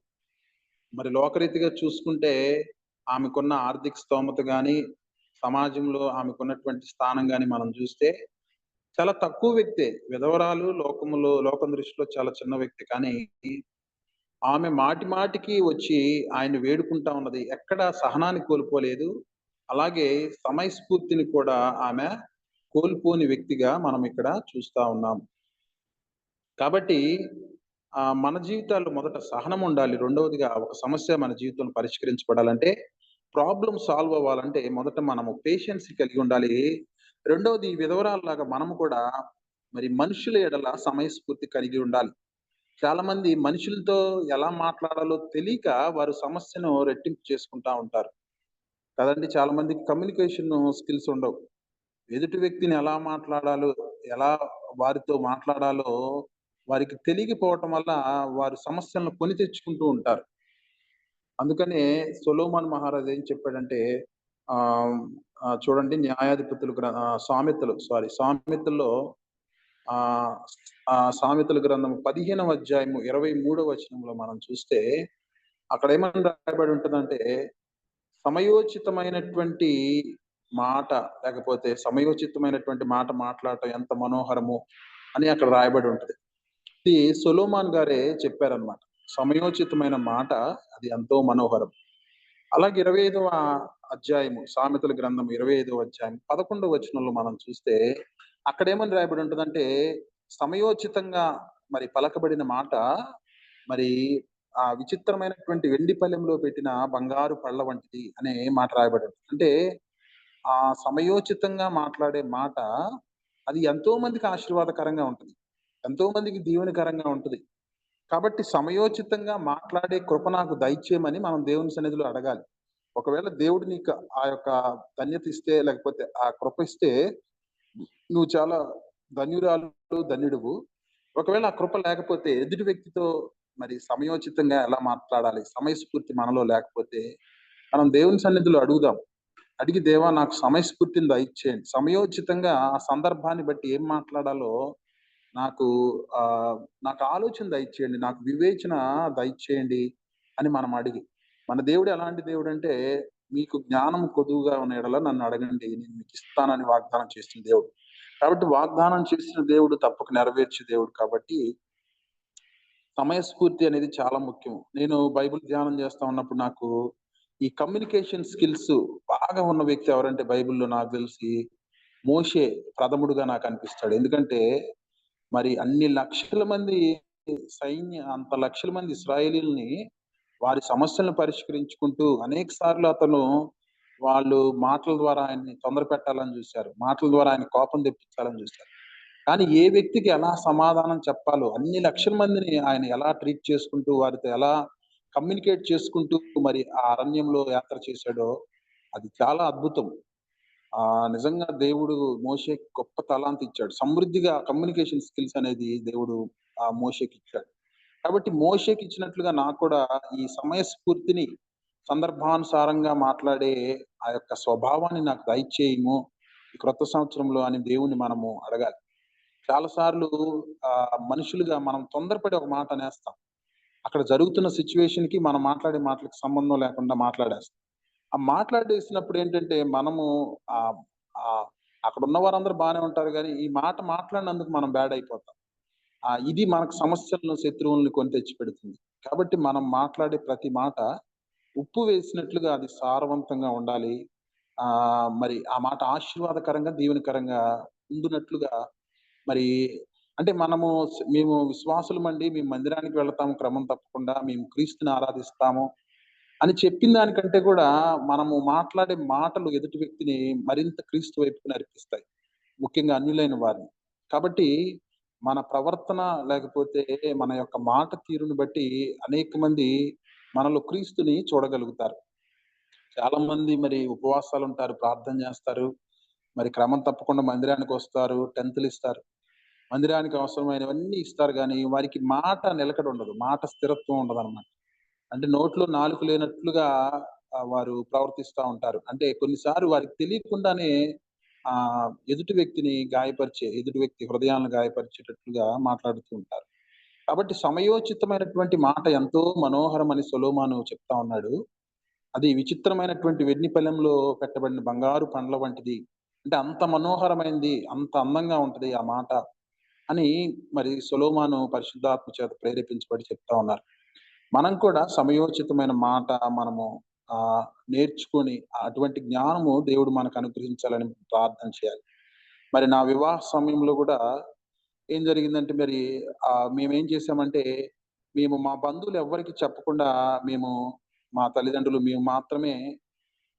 మరి లోకరీతిగా చూసుకుంటే ఆమెకున్న ఆర్థిక స్తోమత గాని, సమాజంలో ఆమెకున్నటువంటి స్థానం గాని మనం చూస్తే చాలా తక్కువ వ్యక్తే. విధవరాలు లోకం దృష్టిలో చాలా చిన్న వ్యక్తి. కానీ ఆమె మాటి మాటికి వచ్చి ఆయన్ని వేడుకుంటా ఉన్నది. ఎక్కడ సహనాన్ని కోల్పోలేదు. అలాగే సమయస్ఫూర్తిని కూడా ఆమె కోల్పోని వ్యక్తిగా మనం ఇక్కడ చూస్తా ఉన్నాం. కాబట్టి మన జీవితాల్లో మొదట సహనం ఉండాలి. రెండవదిగా ఒక సమస్య మన జీవితంలో పరిష్కరించబడాలంటే, ప్రాబ్లమ్ సాల్వ్ అవ్వాలంటే మొదట మనము పేషెన్స్ కలిగి ఉండాలి. రెండవది విధవరాల్లాగా మనము కూడా మరి మనుషుల ఎడల సమయస్ఫూర్తి కలిగి ఉండాలి. చాలా మంది మనుషులతో ఎలా మాట్లాడాలో తెలియక వారు సమస్యను రెట్టింపు చేసుకుంటా ఉంటారు. కదండీ! చాలా మందికి కమ్యూనికేషన్ స్కిల్స్ ఉండవు. ఎదుటి వ్యక్తిని ఎలా మాట్లాడాలో, ఎలా వారితో మాట్లాడాలో వారికి తెలియకపోవటం వల్ల వారు సమస్యలను కొని తెచ్చుకుంటూ ఉంటారు. అందుకనే సొలొమోన్ మహారాజు ఏం చెప్పాడంటే ఆహ్, చూడండి సామెతల్లో ఆహ్, సామెతల గ్రంథం 15వ అధ్యాయము 23వ వచనంలో మనం చూస్తే అక్కడ ఏమని రాయబడి ఉంటదంటే, సమయోచితమైనటువంటి మాట లేకపోతే సమయోచితమైనటువంటి మాట మాట్లాడటం ఎంత మనోహరము అని అక్కడ రాయబడి ఉంటది. ఇది సొలొమోన్ గారే చెప్పారన్నమాట. సమయోచితమైన మాట అది ఎంతో మనోహరం. అలాగే 25వ అధ్యాయము సామెతల గ్రంథం 25వ అధ్యాయం 11వ వచనంలో మనం చూస్తే అక్కడేమని రాయబడి ఉంటదంటే, సమయోచితంగా మరి పలకబడిన మాట మరి విచిత్రమైనటువంటి వెండి పళ్ళెంలో పెట్టిన బంగారు పళ్ళ వంటిది అనే మాట రాయబడి ఉంది. అంటే సమయోచితంగా మాట్లాడే మాట అది ఎంతో మందికి ఆశీర్వాదకరంగా ఉంటది. ఎంతో మందికి దీవెనకరంగా ఉంటది. కాబట్టి సమయోచితంగా మాట్లాడే కృప నాకు దయచేయమని మనం దేవుని సన్నిధిలో అడగాలి. ఒకవేళ దేవుడు నీకు ఆ యొక్క ధన్యత ఇస్తే లేకపోతే ఆ కృప ఇస్తే నువ్వు చాలా ధన్యురాలు, ధన్యుడువు. ఒకవేళ ఆ కృప లేకపోతే ఎదుటి వ్యక్తితో మరి సమయోచితంగా ఎలా మాట్లాడాలి? సమయస్ఫూర్తి మనలో లేకపోతే మనం దేవుని సన్నిధిలో అడుగుదాం. అడిగి దేవా నాకు సమయస్ఫూర్తిని దయచేయండి. సమయోచితంగా ఆ సందర్భాన్ని బట్టి ఏం మాట్లాడాలో నాకు నాకు ఆలోచన దయచేయండి. నాకు వివేచన దయచేయండి అని మనం అడిగి, మన దేవుడు ఎలాంటి దేవుడంటే, మీకు జ్ఞానం కొదువుగా ఉన్న యెడల నన్ను అడగండి. నేను మీకు ఇస్తానని వాగ్దానం చేసిన దేవుడు. కాబట్టి వాగ్దానం చేసిన దేవుడు తప్పక నెరవేర్చే దేవుడు కాబట్టి, సమయస్ఫూర్తి అనేది చాలా ముఖ్యం. నేను బైబిల్ ధ్యానం చేస్తా ఉన్నప్పుడు నాకు ఈ కమ్యూనికేషన్ స్కిల్స్ బాగా ఉన్న వ్యక్తి ఎవరంటే బైబిల్‌లో నాకు తెలిసి మోషే ప్రథముడుగా నాకనిపిస్తాడు. ఎందుకంటే మరి అన్ని లక్షల మంది అంత లక్షల మంది ఇశ్రాయేలీయుల్ని వారి సమస్యలను పరిష్కరించుకుంటూ అనేక సార్లు అతను వాళ్ళు మాటల ద్వారా ఆయన్ని తొందర పెట్టాలని చూశారు. మాటల ద్వారా ఆయన కోపం తెప్పించాలని చూశారు. కానీ ఏ వ్యక్తికి ఎలా సమాధానం చెప్పాలో అన్ని లక్షల మందిని ఆయన ఎలా ట్రీట్ చేసుకుంటూ వారితో ఎలా కమ్యూనికేట్ చేసుకుంటూ మరి ఆ అరణ్యంలో యాత్ర చేశాడో అది చాలా అద్భుతం. నిజంగా దేవుడు మోషేకి గొప్ప తలాంత్ ఇచ్చాడు. సమృద్ధిగా కమ్యూనికేషన్ స్కిల్స్ అనేది దేవుడు మోషేకి ఇచ్చాడు. కాబట్టి మోషేకి ఇచ్చినట్లుగా నాకు కూడా ఈ సమయస్ఫూర్తిని సందర్భానుసారంగా మాట్లాడే ఆ యొక్క స్వభావాన్ని నాకు దయచేయము ఈ క్రొత్త సంవత్సరంలో అని దేవుణ్ణి మనము అడగాలి. చాలా సార్లు మనుషులుగా మనం తొందరపడి ఒక మాట అనేస్తాం. అక్కడ జరుగుతున్న సిట్యుయేషన్‌కి మనం మాట్లాడే మాటలకి సంబంధం లేకుండా మాట్లాడేస్తాం. ఆ మాట్లాడేసినప్పుడు ఏంటంటే మనము ఆహ్, ఆహ్, అక్కడున్న వారందరూ బానే ఉంటారు గానీ, ఈ మాట మాట్లాడినందుకు మనం బ్యాడ్ అయిపోతాం. ఇది మనకు సమస్యలను, శత్రువుల్ని కొని తెచ్చిపెడుతుంది. కాబట్టి మనం మాట్లాడే ప్రతి మాట ఉప్పు వేసినట్లుగా అది సారవంతంగా ఉండాలి. మరి ఆ మాట ఆశీర్వాదకరంగా, దీవెనకరంగా ఉండునట్లుగా మరి అంటే మేము విశ్వాసులమండి, మేము మందిరానికి వెళ్తాము క్రమం తప్పకుండా, మేము క్రీస్తుని ఆరాధిస్తాము అని చెప్పిన దానికంటే కూడా మనము మాట్లాడే మాటలు ఎదుటి వ్యక్తిని మరింత క్రీస్తు వైపుకు నడిపిస్తాయి. ముఖ్యంగా అన్యులైన వారిని. కాబట్టి మన ప్రవర్తన లేకపోతే మన యొక్క మాట తీరుని బట్టి అనేక మంది మనలో క్రీస్తుని చూడగలుగుతారు. చాలా మంది మరి ఉపవాసాలుంటారు, ప్రార్థన చేస్తారు. మరి క్రమం తప్పకుండా మందిరానికొస్తారు, టెంతులిస్తారు. మందిరానికి అవసరమైనవన్నీ ఇస్తారు గానీ, వారికి మాట నిలకడ ఉండదు. మాట స్థిరత్వం ఉండదనమాట. అంటే నోట్లో నాలుక లేనట్లుగా వారు ప్రవర్తిస్తా ఉంటారు. అంటే కొన్నిసార్లు వారికి తెలియకుండానే ఎదుటి వ్యక్తి హృదయాలను గాయపరిచేటట్లుగా మాట్లాడుతూ ఉంటారు. కాబట్టి సమయోచితమైనటువంటి మాట ఎంతో మనోహరమని సొలొమోను చెప్తా ఉన్నాడు. అది విచిత్రమైనటువంటి వెన్నిపళ్ళెంలో పెట్టబడిన బంగారు పండ్ల వంటిది. అంటే అంత మనోహరమైనది, అంత అందంగా ఉంటది ఆ మాట అని మరి సొలొమోను పరిశుద్ధాత్మ చేత ప్రేరేపించబడి చెప్తా ఉన్నారు. మనం కూడా సమయోచితమైన మాట మనము నేర్చుకొని అటువంటి జ్ఞానము దేవుడు మనకు అనుగ్రహించాలని ప్రార్థన చేయాలి. మరి నా వివాహ సమయంలో గూడా ఏం జరిగిందంటే మరి మేమేం చేసామంటే, మేము మా బంధువులు ఎవ్వరికీ చెప్పకుండా మేము మా తల్లిదండ్రులు మేము మాత్రమే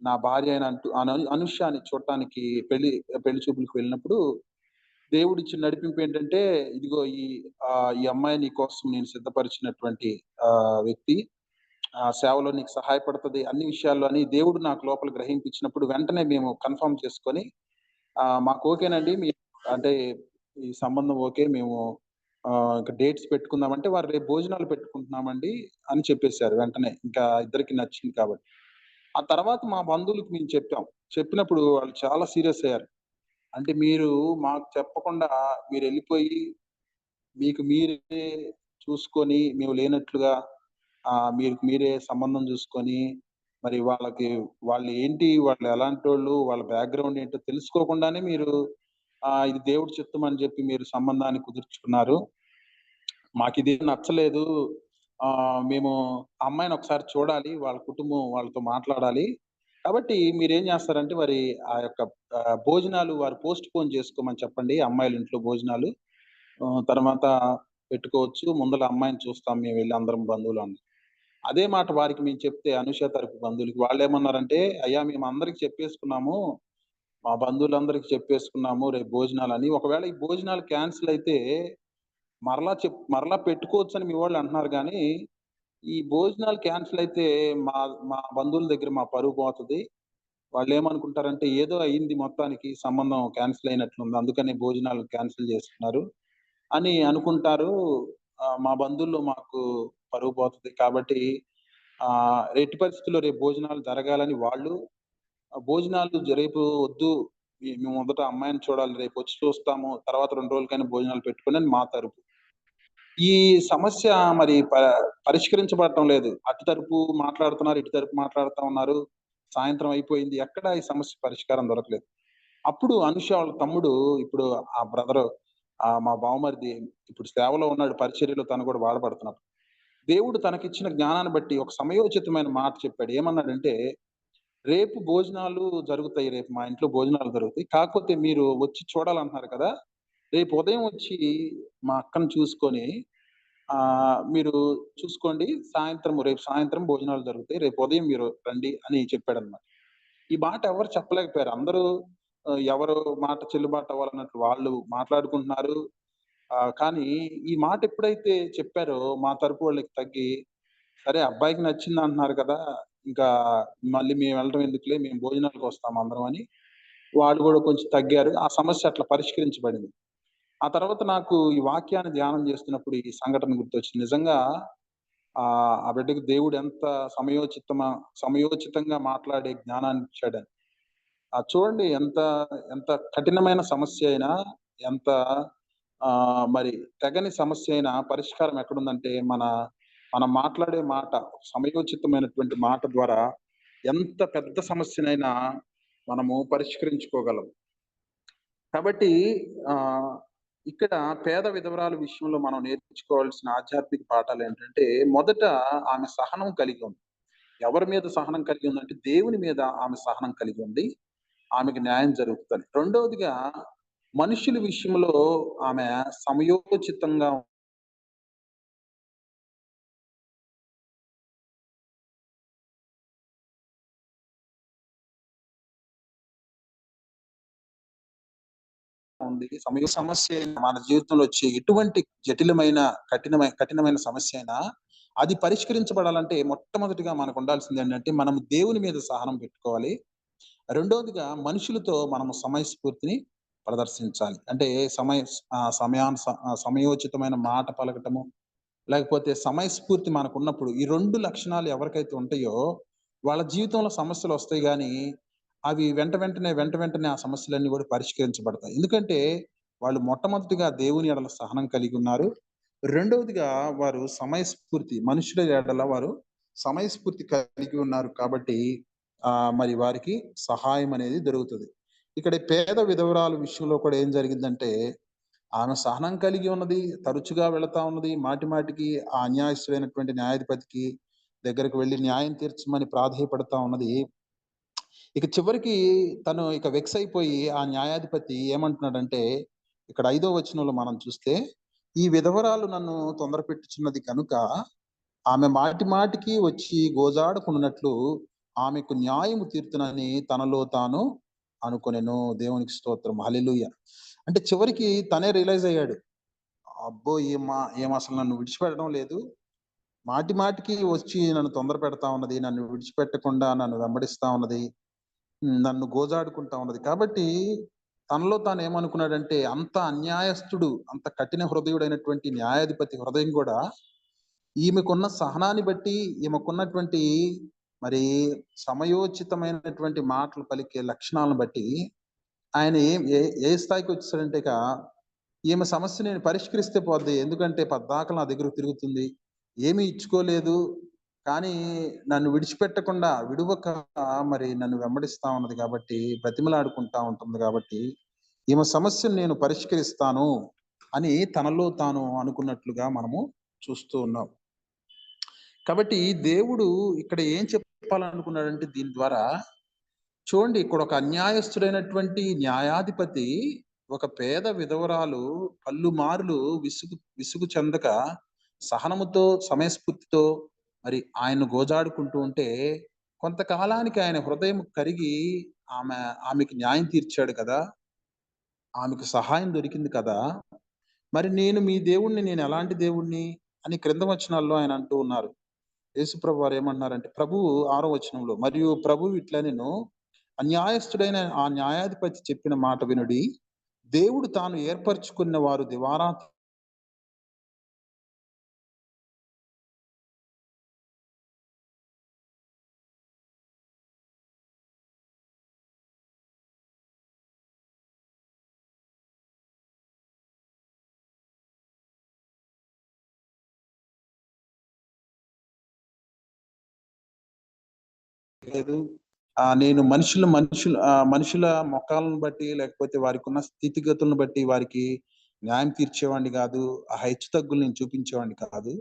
నా భార్య అయిన అనుషాని చూడటానికి పెళ్లి చూపులకు వెళ్ళినప్పుడు దేవుడిచ్చిన నడిపింపు ఏంటంటే, ఇదిగో ఈ అమ్మాయి నీకోసం నేను సిద్ధపరిచినటువంటి వ్యక్తి. సేవలో నీకు సహాయపడతది అన్ని విషయాల్లో అని దేవుడు నాకు లోపల గ్రహింపించినప్పుడు వెంటనే మేము కన్ఫర్మ్ చేసుకొని, మాకు ఓకేనండి. అంటే ఈ సంబంధం ఓకే. మేము ఇంక డేట్స్ పెట్టుకుందామంటే, వారు రేపు భోజనాలు పెట్టుకుంటున్నామండి అని చెప్పేసారు వెంటనే. ఇంకా ఇద్దరికీ నచ్చింది కాబట్టి. ఆ తర్వాత మా బంధువులకి మేము చెప్పాం. చెప్పినప్పుడు వాళ్ళు చాలా సీరియస్ అయ్యారు. అంటే మీరు మాకు చెప్పకుండా మీరెళ్ళిపోయి, మీకు మీరే చూసుకొని, మేము లేనట్లుగా మీకు మీరే సంబంధం చూసుకొని, మరి వాళ్ళు ఎలాంటోళ్ళు, వాళ్ళ బ్యాక్‌గ్రౌండ్ ఏంటో తెలుసుకోకుండానే మీరు ఇది దేవుడి చిత్తం అని చెప్పి మీరు సంబంధాన్ని కుదుర్చుకున్నారు. మాకిది నచ్చలేదు. మేము ఆ అమ్మాయిని ఒకసారి చూడాలి. వాళ్ళ కుటుంబం వాళ్ళతో మాట్లాడాలి. కాబట్టి మీరేం చేస్తారంటే మరి ఆ యొక్క భోజనాలు వారు పోస్ట్‌పోన్ చేసుకోమని చెప్పండి. అమ్మాయిల ఇంట్లో భోజనాలు. తర్వాత పెట్టుకోవచ్చు. ముందల అమ్మాయిని చూస్తాం మేమెళ్లి అందరం బంధువులం. అదే మాట వారికి మేము చెప్తే అనుష తరపు బంధువులకి వాళ్ళేమన్నారంటే, "అయ్యా మేమందరికి చెప్పేసుకున్నాము. మా బంధువులందరికి చెప్పేసుకున్నాము రేపు భోజనాలని. ఒకవేళ ఈ భోజనాలు క్యాన్సెల్ అయితే మరలా పెట్టుకోవచ్చని మీ వాళ్ళు అంటున్నారు గానీ, ఈ భోజనాలు క్యాన్సెల్ అయితే మా మా బంధువుల దగ్గర మా పరువు పోతది. వాళ్ళేమనుకుంటారంటే ఏదో అయింది మొత్తానికి సంబంధం క్యాన్సెల్ అయినట్లుంది. అందుకని భోజనాలు క్యాన్సెల్ చేసుకున్నారు అని అనుకుంటారు. మా బంధువుల్లో మాకు పరువు పోతది. కాబట్టి ఎట్టి పరిస్థితుల్లో రేపు భోజనాలు జరగాలని వాళ్ళు భోజనాలు రేపు వద్దు. మేము మొదట అమ్మాయిని చూడాలి. రేపొచ్చి చూస్తాము. తర్వాత 2 రోజులకైనా భోజనాలు పెట్టుకోండి అని మా తరపు. ఈ సమస్య మరి పరిష్కరించబడటం లేదు. అటు తరపు మాట్లాడుతున్నారు, ఇటు తరపు మాట్లాడుతా ఉన్నారు. సాయంత్రం అయిపోయింది. ఎక్కడ ఈ సమస్య పరిష్కారం దొరకలేదు. అప్పుడు అనుష వాళ్ళ తమ్ముడు ఇప్పుడు ఆ బ్రదరు మా బావమరిది ఇప్పుడు సేవలో ఉన్నాడు. పరిచర్యలో తను కూడా బాధపడుతున్నాడు. దేవుడు తనకిచ్చిన జ్ఞానాన్ని బట్టి ఒక సమయోచితమైన మాట చెప్పాడు. ఏమన్నాడంటే, "రేపు భోజనాలు జరుగుతాయి. రేపు మా ఇంట్లో భోజనాలు జరుగుతాయి. కాకపోతే మీరు వచ్చి చూడాలంటున్నారు కదా! రేపు ఉదయం వచ్చి మా అక్కని చూసుకొని మీరు చూసుకోండి. రేపు సాయంత్రం భోజనాలు జరుగుతాయి. రేపు ఉదయం మీరు రండి" అని చెప్పాడన్నమాట. ఈ మాట ఎవరు చెప్పలేకపోయారు. అందరూ ఎవరు మాట చెల్లుబాటు అవ్వాలన్నట్లు వాళ్ళు మాట్లాడుకుంటున్నారు. కానీ ఈ మాట ఎప్పుడైతే చెప్పారో మా తరపు వాళ్ళకి తగ్గి, సరే అబ్బాయికి నచ్చిందంటున్నారు కదా! ఇంకా మళ్ళీ మేము వెళ్ళడం ఎందుకులే, మేము భోజనాలకొస్తాం అందరం అని వాళ్ళు గూడా కొంచెం తగ్గారు. ఆ సమస్య అట్లా పరిష్కరించబడింది. ఆ తర్వాత నాకు ఈ వాక్యాన్ని ధ్యానం చేస్తున్నప్పుడు ఈ సంఘటన గుర్తొచ్చింది. నిజంగా ఆ బిడ్డకి దేవుడు ఎంత సమయోచితంగా మాట్లాడే జ్ఞానాన్ని ఇచ్చాడని. చూడండి ఎంత కఠినమైన సమస్య అయినా, ఎంత మరి తెగని సమస్య అయినా పరిష్కారం ఎక్కడుందంటే, మనం మాట్లాడే మాట, సమయోచితమైనటువంటి మాట ద్వారా ఎంత పెద్ద సమస్యనైనా మనము పరిష్కరించుకోగలం. కాబట్టి ఆహ్, ఇక్కడ పేద విధవరాలు విషయంలో మనం నేర్చుకోవాల్సిన ఆధ్యాత్మిక పాఠాలేంటంటే, మొదట ఆమె సహనం కలిగి ఉంది. ఎవరి మీద సహనం కలిగి ఉందంటే, దేవుని మీద ఆమె సహనం కలిగి ఉంది. ఆమెకి న్యాయం జరుగుతదని. రెండోదిగా మనుషుల విషయంలో ఆమె సమయోచితంగా ఉంది. సమస్య మన జీవితంలో వచ్చే ఎటువంటి జటిలమైన, కఠినమైన సమస్య అయినా అది పరిష్కరించబడాలంటే మొట్టమొదటిగా మనకు ఉండాల్సింది ఏంటంటే, మనం దేవుని మీద సహనం పెట్టుకోవాలి. రెండోదిగా మనుషులతో మనము సమయస్ఫూర్తిని ప్రదర్శించాలి. అంటే సమయోచితమైన మాట పలకటము, లేకపోతే సమయస్ఫూర్తి మనకున్నప్పుడు ఈ 2 లక్షణాలు ఎవరికైతే ఉంటాయో, వాళ్ళ జీవితంలో సమస్యలొస్తాయి గానీ, అవి వెంటనే ఆ సమస్యలన్నీ గూడా పరిష్కరించబడతాయి. ఎందుకంటే, వాళ్ళు మొట్టమొదటిగా దేవుని ఎడల సహనం కలిగి ఉన్నారు. రెండవదిగా వారు సమయస్ఫూర్తి, మనుషుల ఎడల వారు సమయస్ఫూర్తి కలిగి ఉన్నారు కాబట్టి, మరి వారికి సహాయం అనేది దొరుకుతది. ఇక్కడ ఈ పేద విధవరాలు విషయంలో కూడా ఏం జరిగిందంటే, ఆమె సహనం కలిగి ఉన్నది, తరచుగా వెళతా ఉన్నది. మాటిమాటికి ఆ అన్యాయస్తుడైనటువంటి న్యాయాధిపతికి దగ్గరికి వెళ్లి న్యాయం తీర్చమని ప్రాధేయపడతా ఉన్నది. ఇక చివరికి తను ఇక వెక్స్ అయిపోయి ఆ న్యాయాధిపతి ఏమంటున్నాడంటే, ఇక్కడ 5వ వచనంలో మనం చూస్తే, "ఈ విధవరాలు నన్ను తొందరపెట్టుచున్నది కనుక, ఆమె మాటిమాటికి వచ్చి గోజాడుకొనున్నట్లు ఆమెకు న్యాయము తీర్తునని తనలో తాను అనుకొనెను." దేవునికి స్తోత్రం. హల్లెలూయా! అంటే చివరికి తనే రియలైజ్ అయ్యాడు. అబ్బో! ఈమె అసలు నన్ను విడిచిపెట్టడం లేదు. మాటిమాటికి వచ్చి నన్ను తొందర పెడతా ఉన్నది. నన్ను విడిచిపెట్టకుండా నన్ను వెంబడిస్తా ఉన్నది. నన్ను గోజాడుకుంటా ఉన్నది. కాబట్టి తనలో తాను ఏమనుకున్నాడంటే, అంత అన్యాయస్తుడు, అంత కఠిన హృదయుడైనటువంటి న్యాయాధిపతి హృదయం గూడా ఈమెకున్న సహనాన్ని బట్టి, ఈమెకున్నటువంటి మరి సమయోచితమైనటువంటి మాటలు పలికే లక్షణాలను బట్టి ఆయన ఏ స్థాయికొచ్చేసాడంటే ఇక, ఈమె సమస్య నేను పరిష్కరిస్తే పోద్ది. ఎందుకంటే పద్దాకల నా దగ్గరకు తిరుగుతుంది. ఏమీ ఇచ్చుకోలేదు. కానీ నన్ను విడిచిపెట్టకుండా, విడువక మరి నన్ను వెంబడిస్తా ఉన్నది కాబట్టి, బ్రతిమలాడుకుంటా ఉంటుంది కాబట్టి, ఈమె సమస్యను నేను పరిష్కరిస్తాను అని తనలో తాను అనుకున్నట్లుగా మనము చూస్తూ ఉన్నాం. కాబట్టి దేవుడు ఇక్కడ ఏం చెప్పాలనుకున్నాడంటే దీని ద్వారా, చూడండి ఇక్కడ ఒక అన్యాయస్తుడైనటువంటి న్యాయాధిపతి, ఒక పేద విధవరాలు పలుమార్లు విసుగు చెందక సహనముతో, సమయస్ఫూర్తితో మరి ఆయన్ను గోజాడుకుంటూ ఉంటే, కొంతకాలానికి ఆయన హృదయం కరిగి ఆమె ఆమెకి న్యాయం తీర్చాడు కదా! ఆమెకు సహాయం దొరికింది కదా! మరి నేను మీ దేవుడిని, నేను ఎలాంటి దేవుడిని అని క్రింద వచనాల్లో ఆయన అంటూ ఉన్నారు. యేసుప్రభు వారు ఏమంటున్నారంటే, ప్రభువు 6వ వచనంలో, మరియు ప్రభువు ఇట్లనెను, అన్యాయస్తుడైన ఆ న్యాయాధిపతి చెప్పిన మాట వినుడి. దేవుడు తాను ఏర్పరచుకున్న వారు దివారాత్రులు లేదు. నేను మనుషుల మొఖాలను బట్టి, లేకపోతే వారికున్న స్థితిగతులను బట్టి వారికి న్యాయం తీర్చేవాడిని గాదు. ఆ హెచ్చుతగ్గులు నేను చూపించేవాడిని కాదు.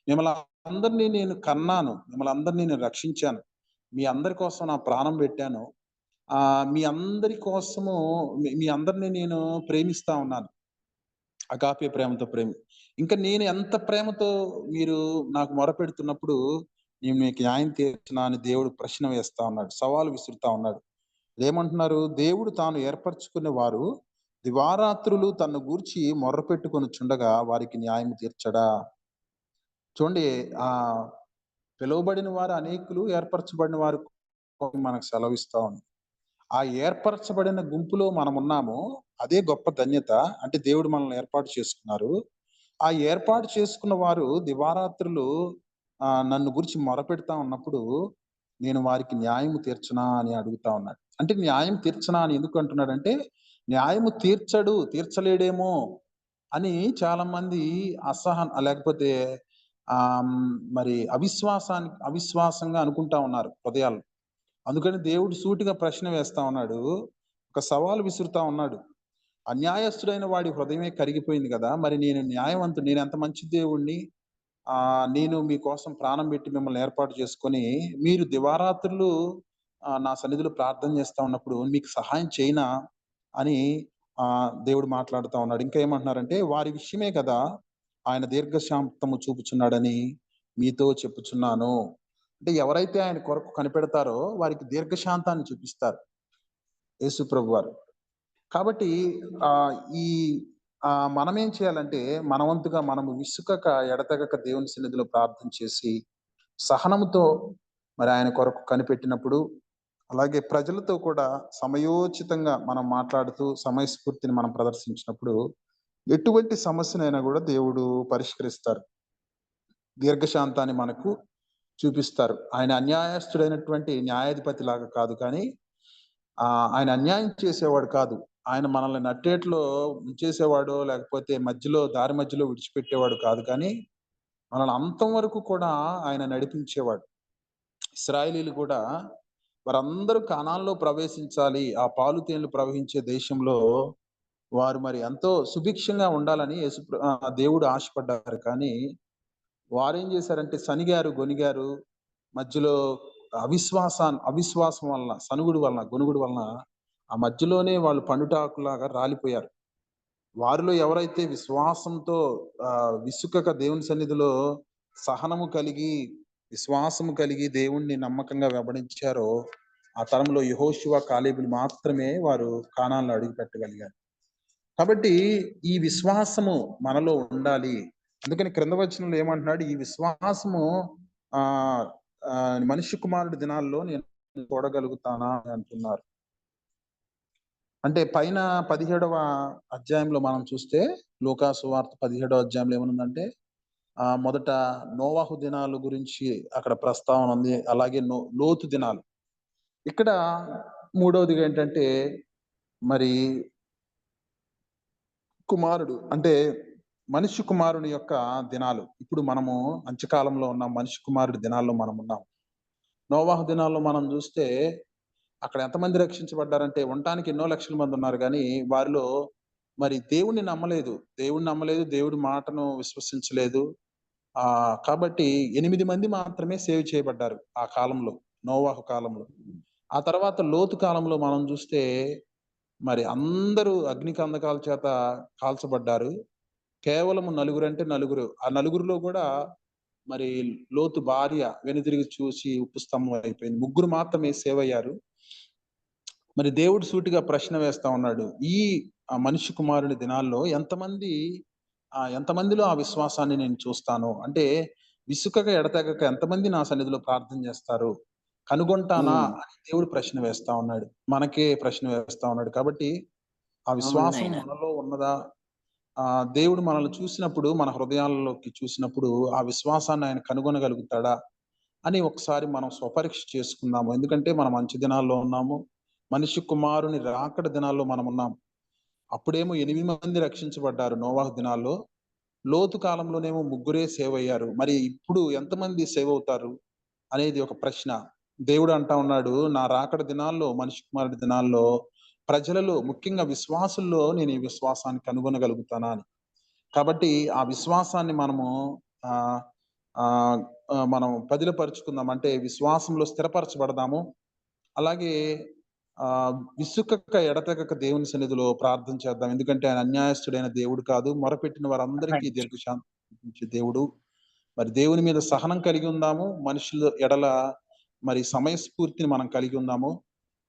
మిమ్మల్ని అందరిని నేను కన్నాను. మిమ్మల్ని అందరిని నేను రక్షించాను. మీ అందరి కోసం నా ప్రాణం పెట్టాను. మీ అందరి కోసము మీ అందరిని నేను ప్రేమిస్తా ఉన్నాను. అగాపె ప్రేమతో ఇంకా నేను ఎంత ప్రేమతో మీరు నాకు మొరపెడుతున్నప్పుడు, నేను మీకు న్యాయం తీర్చునా అని దేవుడు ప్రశ్న వేస్తా ఉన్నాడు. సవాలు విసురుతా ఉన్నాడు. ఏమంటున్నారు? దేవుడు తాను ఏర్పరచుకున్న వారు దివారాత్రులు తన్ను గూర్చి మొర్రపెట్టుకొనుచుండగా వారికి న్యాయం తీర్చడా? చూడండి, ఆహ్, పిలువబడిన వారు అనేకులు, ఏర్పరచబడిన వారు మనకు సెలవిస్తా ఉంది. ఆ ఏర్పరచబడిన గుంపులో మనమున్నాము. అదే గొప్ప ధన్యత. అంటే దేవుడు మనల్ని ఏర్పాటు చేసుకున్నారు. ఆ ఏర్పాటు చేసుకున్న వారు దివారాత్రులు నన్ను గురించి మొరపెడతా ఉన్నప్పుడు, నేను వారికి న్యాయము తీర్చనా అని అడుగుతా ఉన్నాడు. అంటే న్యాయం తీర్చనా అని ఎందుకు అంటున్నాడంటే, న్యాయము తీర్చలేడేమో అని చాలామంది లేకపోతే మరి అవిశ్వాసంగా అనుకుంటా ఉన్నారు హృదయాల్లో. అందుకని దేవుడు సూటిగా ప్రశ్న వేస్తా ఉన్నాడు. ఒక సవాలు విసురుతా ఉన్నాడు. అన్యాయస్తుడైన వాడి హృదయమే కరిగిపోయింది గదా! మరి నేనెంత మంచి దేవుడిని. నేను మీకోసం ప్రాణం పెట్టి మిమ్మల్ని ఏర్పాటు చేసుకొని, మీరు దివారాత్రులు నా సన్నిధిలో ప్రార్థన చేస్తా ఉన్నప్పుడు మీకు సహాయం చేయనా అని దేవుడు మాట్లాడుతా ఉన్నాడు. ఇంకా ఏమంటున్నారంటే, వారి విషయమే కదా ఆయన దీర్ఘశాంతము చూపుచున్నాడని మీతో చెప్పుచున్నాను. అంటే ఎవరైతే ఆయన కొరకు కనిపెడతారో వారికి దీర్ఘశాంతాన్ని చూపిస్తారు యేసు ప్రభువారు. కాబట్టి ఆహ్, ఈ మనమేం చేయాలంటే మన వంతుగా మనము విసుకక, ఎడతెగక దేవుని సన్నిధిలో ప్రార్థన చేసి, సహనముతో మరి ఆయన కొరకు కనిపెట్టినప్పుడు, అలాగే ప్రజలతో కూడా సమయోచితంగా మనం మాట్లాడుతూ సమయస్ఫూర్తిని మనం ప్రదర్శించినప్పుడు, ఎటువంటి సమస్యనైనా గూడా దేవుడు పరిష్కరిస్తారు. దీర్ఘశాంతాన్ని మనకు చూపిస్తారు. ఆయన అన్యాయస్తుడైనటువంటి న్యాయాధిపతి లాగా కాదు కానీ, ఆయన అన్యాయం చేసేవాడు కాదు. ఆయన మనల్ని నట్టేట్లో ముంచేసేవాడో, లేకపోతే దారి మధ్యలో విడిచిపెట్టేవాడు కాదు కానీ, మనల్ని అంతం వరకు కూడా ఆయన నడిపించేవాడు. ఇశ్రాయేలీయులు కూడా వారందరూ కానాన్‌లో ప్రవేశించాలి. ఆ పాలు తేనెలు ప్రవహించే దేశంలో వారు మరి ఎంతో సుభిక్షంగా ఉండాలని దేవుడు ఆశపడ్డారు. కానీ వారేం చేశారంటే సనిగారు, గొనిగారు. మధ్యలో అవిశ్వాసం వలన, సనుగుడు వలన, గొనుగుడు వలన ఆ మధ్యలోనే వాళ్ళు పండుటాకులాగా రాలిపోయారు. వారిలో ఎవరైతే విశ్వాసంతో విసుకక దేవుని సన్నిధిలో సహనము కలిగి, విశ్వాసము కలిగి దేవుణ్ణి నమ్మకంగా వెంబడించారో, ఆ తరంలో యెహోషువ, కాలేబులు మాత్రమే వారు కానాన్‌లో అడుగుపెట్టగలిగారు. కాబట్టి ఈ విశ్వాసము మనలో ఉండాలి. అందుకని క్రింద వచనంలో ఏమంటున్నాడు? ఈ విశ్వాసము ఆహ్, మనిషి కుమారుడి దినాల్లో నేను చూడగలుగుతానా అని అంటున్నారు. అంటే పైన 17వ అధ్యాయంలో మనం చూస్తే, లూకా సువార్త 17వ అధ్యాయంలో ఏమనుందంటే, మొదట నోవాహు దినాలు గురించి అక్కడ ప్రస్తావన ఉంది. అలాగే లోతు దినాలు. ఇక్కడ మూడవదిగా ఏంటంటే, మరి అంటే మనిషి కుమారుని యొక్క దినాలు. ఇప్పుడు మనము అంత్యకాలంలో ఉన్నాం. మనిషి కుమారుడి దినాల్లో మనమున్నాం. నోవాహు దినాల్లో మనం చూస్తే అక్కడ ఎంతమంది రక్షించబడ్డారంటే, ఉండటానికి ఎన్నో లక్షల మంది ఉన్నారు గానీ, వారిలో మరి దేవుడిని నమ్మలేదు. దేవుడి మాటను విశ్వసించలేదు. కాబట్టి 8 మంది మాత్రమే సేవ్ చేయబడ్డారు ఆ కాలంలో, నోవాహు కాలంలో. ఆ తర్వాత లోతు కాలంలో మనం చూస్తే, మరి అందరూ అగ్నికందకాల చేత కాల్చబడ్డారు. కేవలం నలుగురంటే నలుగురు. ఆ నలుగురిలో గూడా మరి లోతు భార్య వెనుతిరిగి చూసి ఉప్పు స్తంభం అయిపోయింది. ముగ్గురు మాత్రమే సేవ్ అయ్యారు. మరి దేవుడు సూటిగా ప్రశ్న వేస్తా ఉన్నాడు. ఈ మనిషి కుమారుని దినాల్లో ఎంతమందిలో ఆ విశ్వాసాన్ని నేను చూస్తాను. అంటే విసుకగా, ఎడతెగక ఎంతమంది నా సన్నిధిలో ప్రార్థన చేస్తారు? కనుగొంటానా హ్మ్. అని దేవుడు ప్రశ్న వేస్తా ఉన్నాడు. మనకే ప్రశ్న వేస్తా ఉన్నాడు. కాబట్టి ఆ అవును విశ్వాసం నాయన. మనలో ఉన్నదా? దేవుడు మనల్ని చూసినప్పుడు, మన హృదయాల్లోకి చూసినప్పుడు ఆ విశ్వాసాన్ని ఆయన కనుగొనగలుగుతాడా? అని ఒకసారి మనం స్వపరీక్ష చేసుకుందాము. ఎందుకంటే మనం మంచి దినాల్లో ఉన్నాము. మనిషి కుమారుని రాకడ దినాల్లో మనమున్నాం. అప్పుడేమో 8 మంది రక్షించబడ్డారు నోవాహు దినాల్లో. లోతు కాలంలోనేమో ముగ్గురే సేవ్ అయ్యారు. మరి ఇప్పుడు ఎంతమంది సేవ్ అవుతారు అనేది ఒక ప్రశ్న. దేవుడు అంటా ఉన్నాడు, నా రాకడ దినాల్లో, మనిషి కుమారుడి దినాల్లో ప్రజలలో ముఖ్యంగా విశ్వాసుల్లో నేను ఈ విశ్వాసాన్ని కనుగొనగలుగుతానా అని. కాబట్టి ఆ విశ్వాసాన్ని మనము ఆహ్, ఆహ్, మనం పదిలపరుచుకుందాం. అంటే విశ్వాసంలో స్థిరపరచబడదాము. అలాగే విసుకక, ఎడతెగక దేవుని సన్నిధిలో ప్రార్థన చేద్దాం. ఎందుకంటే ఆయన అన్యాయస్తుడైన దేవుడు కాదు. మొరపెట్టిన వారందరికీ రైట్. దీర్ఘశాంతం ఇచ్చే దేవుడు. మరి దేవుని మీద సహనం కలిగి ఉందాము. మనుషుల ఎడల మరి సమయస్ఫూర్తిని మనం కలిగి ఉందాము.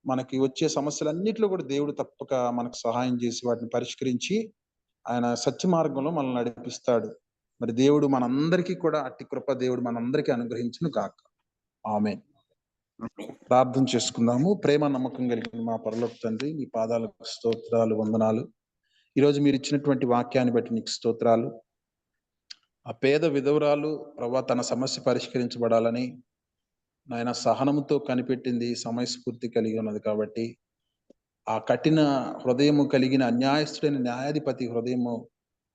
మనకి వచ్చే సమస్యలన్నిట్లో కూడా దేవుడు తప్పక మనకు సహాయం చేసి వాటిని పరిష్కరించి ఆయన సత్య మార్గంలో మనల్ని నడిపిస్తాడు. మరి దేవుడు మనందరికీ కూడా అట్టి కృప దేవుడు మనందరికీ అనుగ్రహించును గాక. ఆమేన్. ఆమేన్. ప్రార్థన చేసుకుందాము. ప్రేమ నమ్మకం కలిగిన మా పరలోక తండ్రి, నీ పాదాలకు స్తోత్రాలు, వందనాలు. ఈరోజు మీరిచ్చినటువంటి వాక్యాన్ని బట్టి నీకు స్తోత్రాలు. ఆ పేద విధవరాలు ప్రభా తన సమస్య పరిష్కరించబడాలని నాయన సహనముతో కనిపెట్టింది, సమయస్ఫూర్తి కలిగి ఉన్నది కాబట్టి, ఆ కఠిన హృదయము కలిగిన అన్యాయస్తుడైన న్యాయాధిపతి హృదయము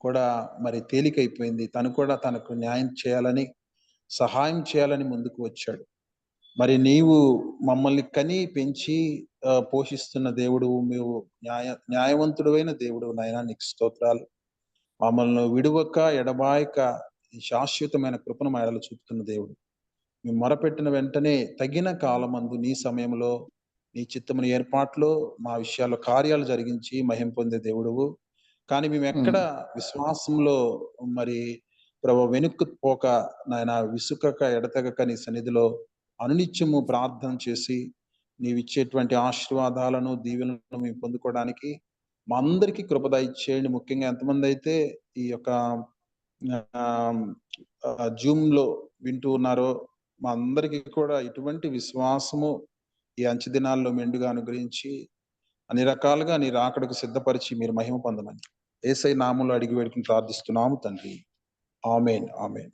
కూడా మరి తేలికైపోయింది. తను కూడా తనకు న్యాయం చేయాలని, సహాయం చేయాలని ముందుకు వచ్చాడు. మరి నీవు మమ్మల్ని కని, పెంచి పోషిస్తున్న దేవుడువు. నీవు న్యాయవంతుడవైన దేవుడువు నాయనా, నీకు స్తోత్రాలు. మమ్మల్ని విడువక, ఎడబాయక ఈ శాశ్వతమైన కృపను మా ఎడల చూపుతున్న దేవుడు. మేము మొరపెట్టిన వెంటనే తగిన కాలమందు నీ సమయంలో నీ చిత్తముని ఏర్పాట్లో మా విషయాల్లో కార్యాలు జరిగించి మహిమ పొందే దేవుడువు. కానీ మేము ఎక్కడ విశ్వాసంలో మరి ప్రభు వెనుక్కు పోక నాయన విసుకక ఎడతెగక నీ సన్నిధిలో అనునిత్యము ప్రార్థన చేసి నీవిచ్చేటువంటి ఆశీర్వాదాలను దీవెనలను మేము పొందుకోవడానికి మా అందరికీ కృప దయచేయండి. ముఖ్యంగా ఎంతమంది అయితే ఈ యొక్క జూమ్ లో వింటూ ఉన్నారో మా అందరికీ కూడా ఇటువంటి విశ్వాసము ఈ అంచె దినాల్లో మెండుగా అనుగ్రహించి అన్ని రకాలుగా నీ రాకడకు సిద్ధపరిచి మీరు మహిమ పొందమని యేసయ్య నామములో అడిగి వేడుకుని ప్రార్థిస్తున్నాము తండ్రి. ఆమేన్ ఆమేన్.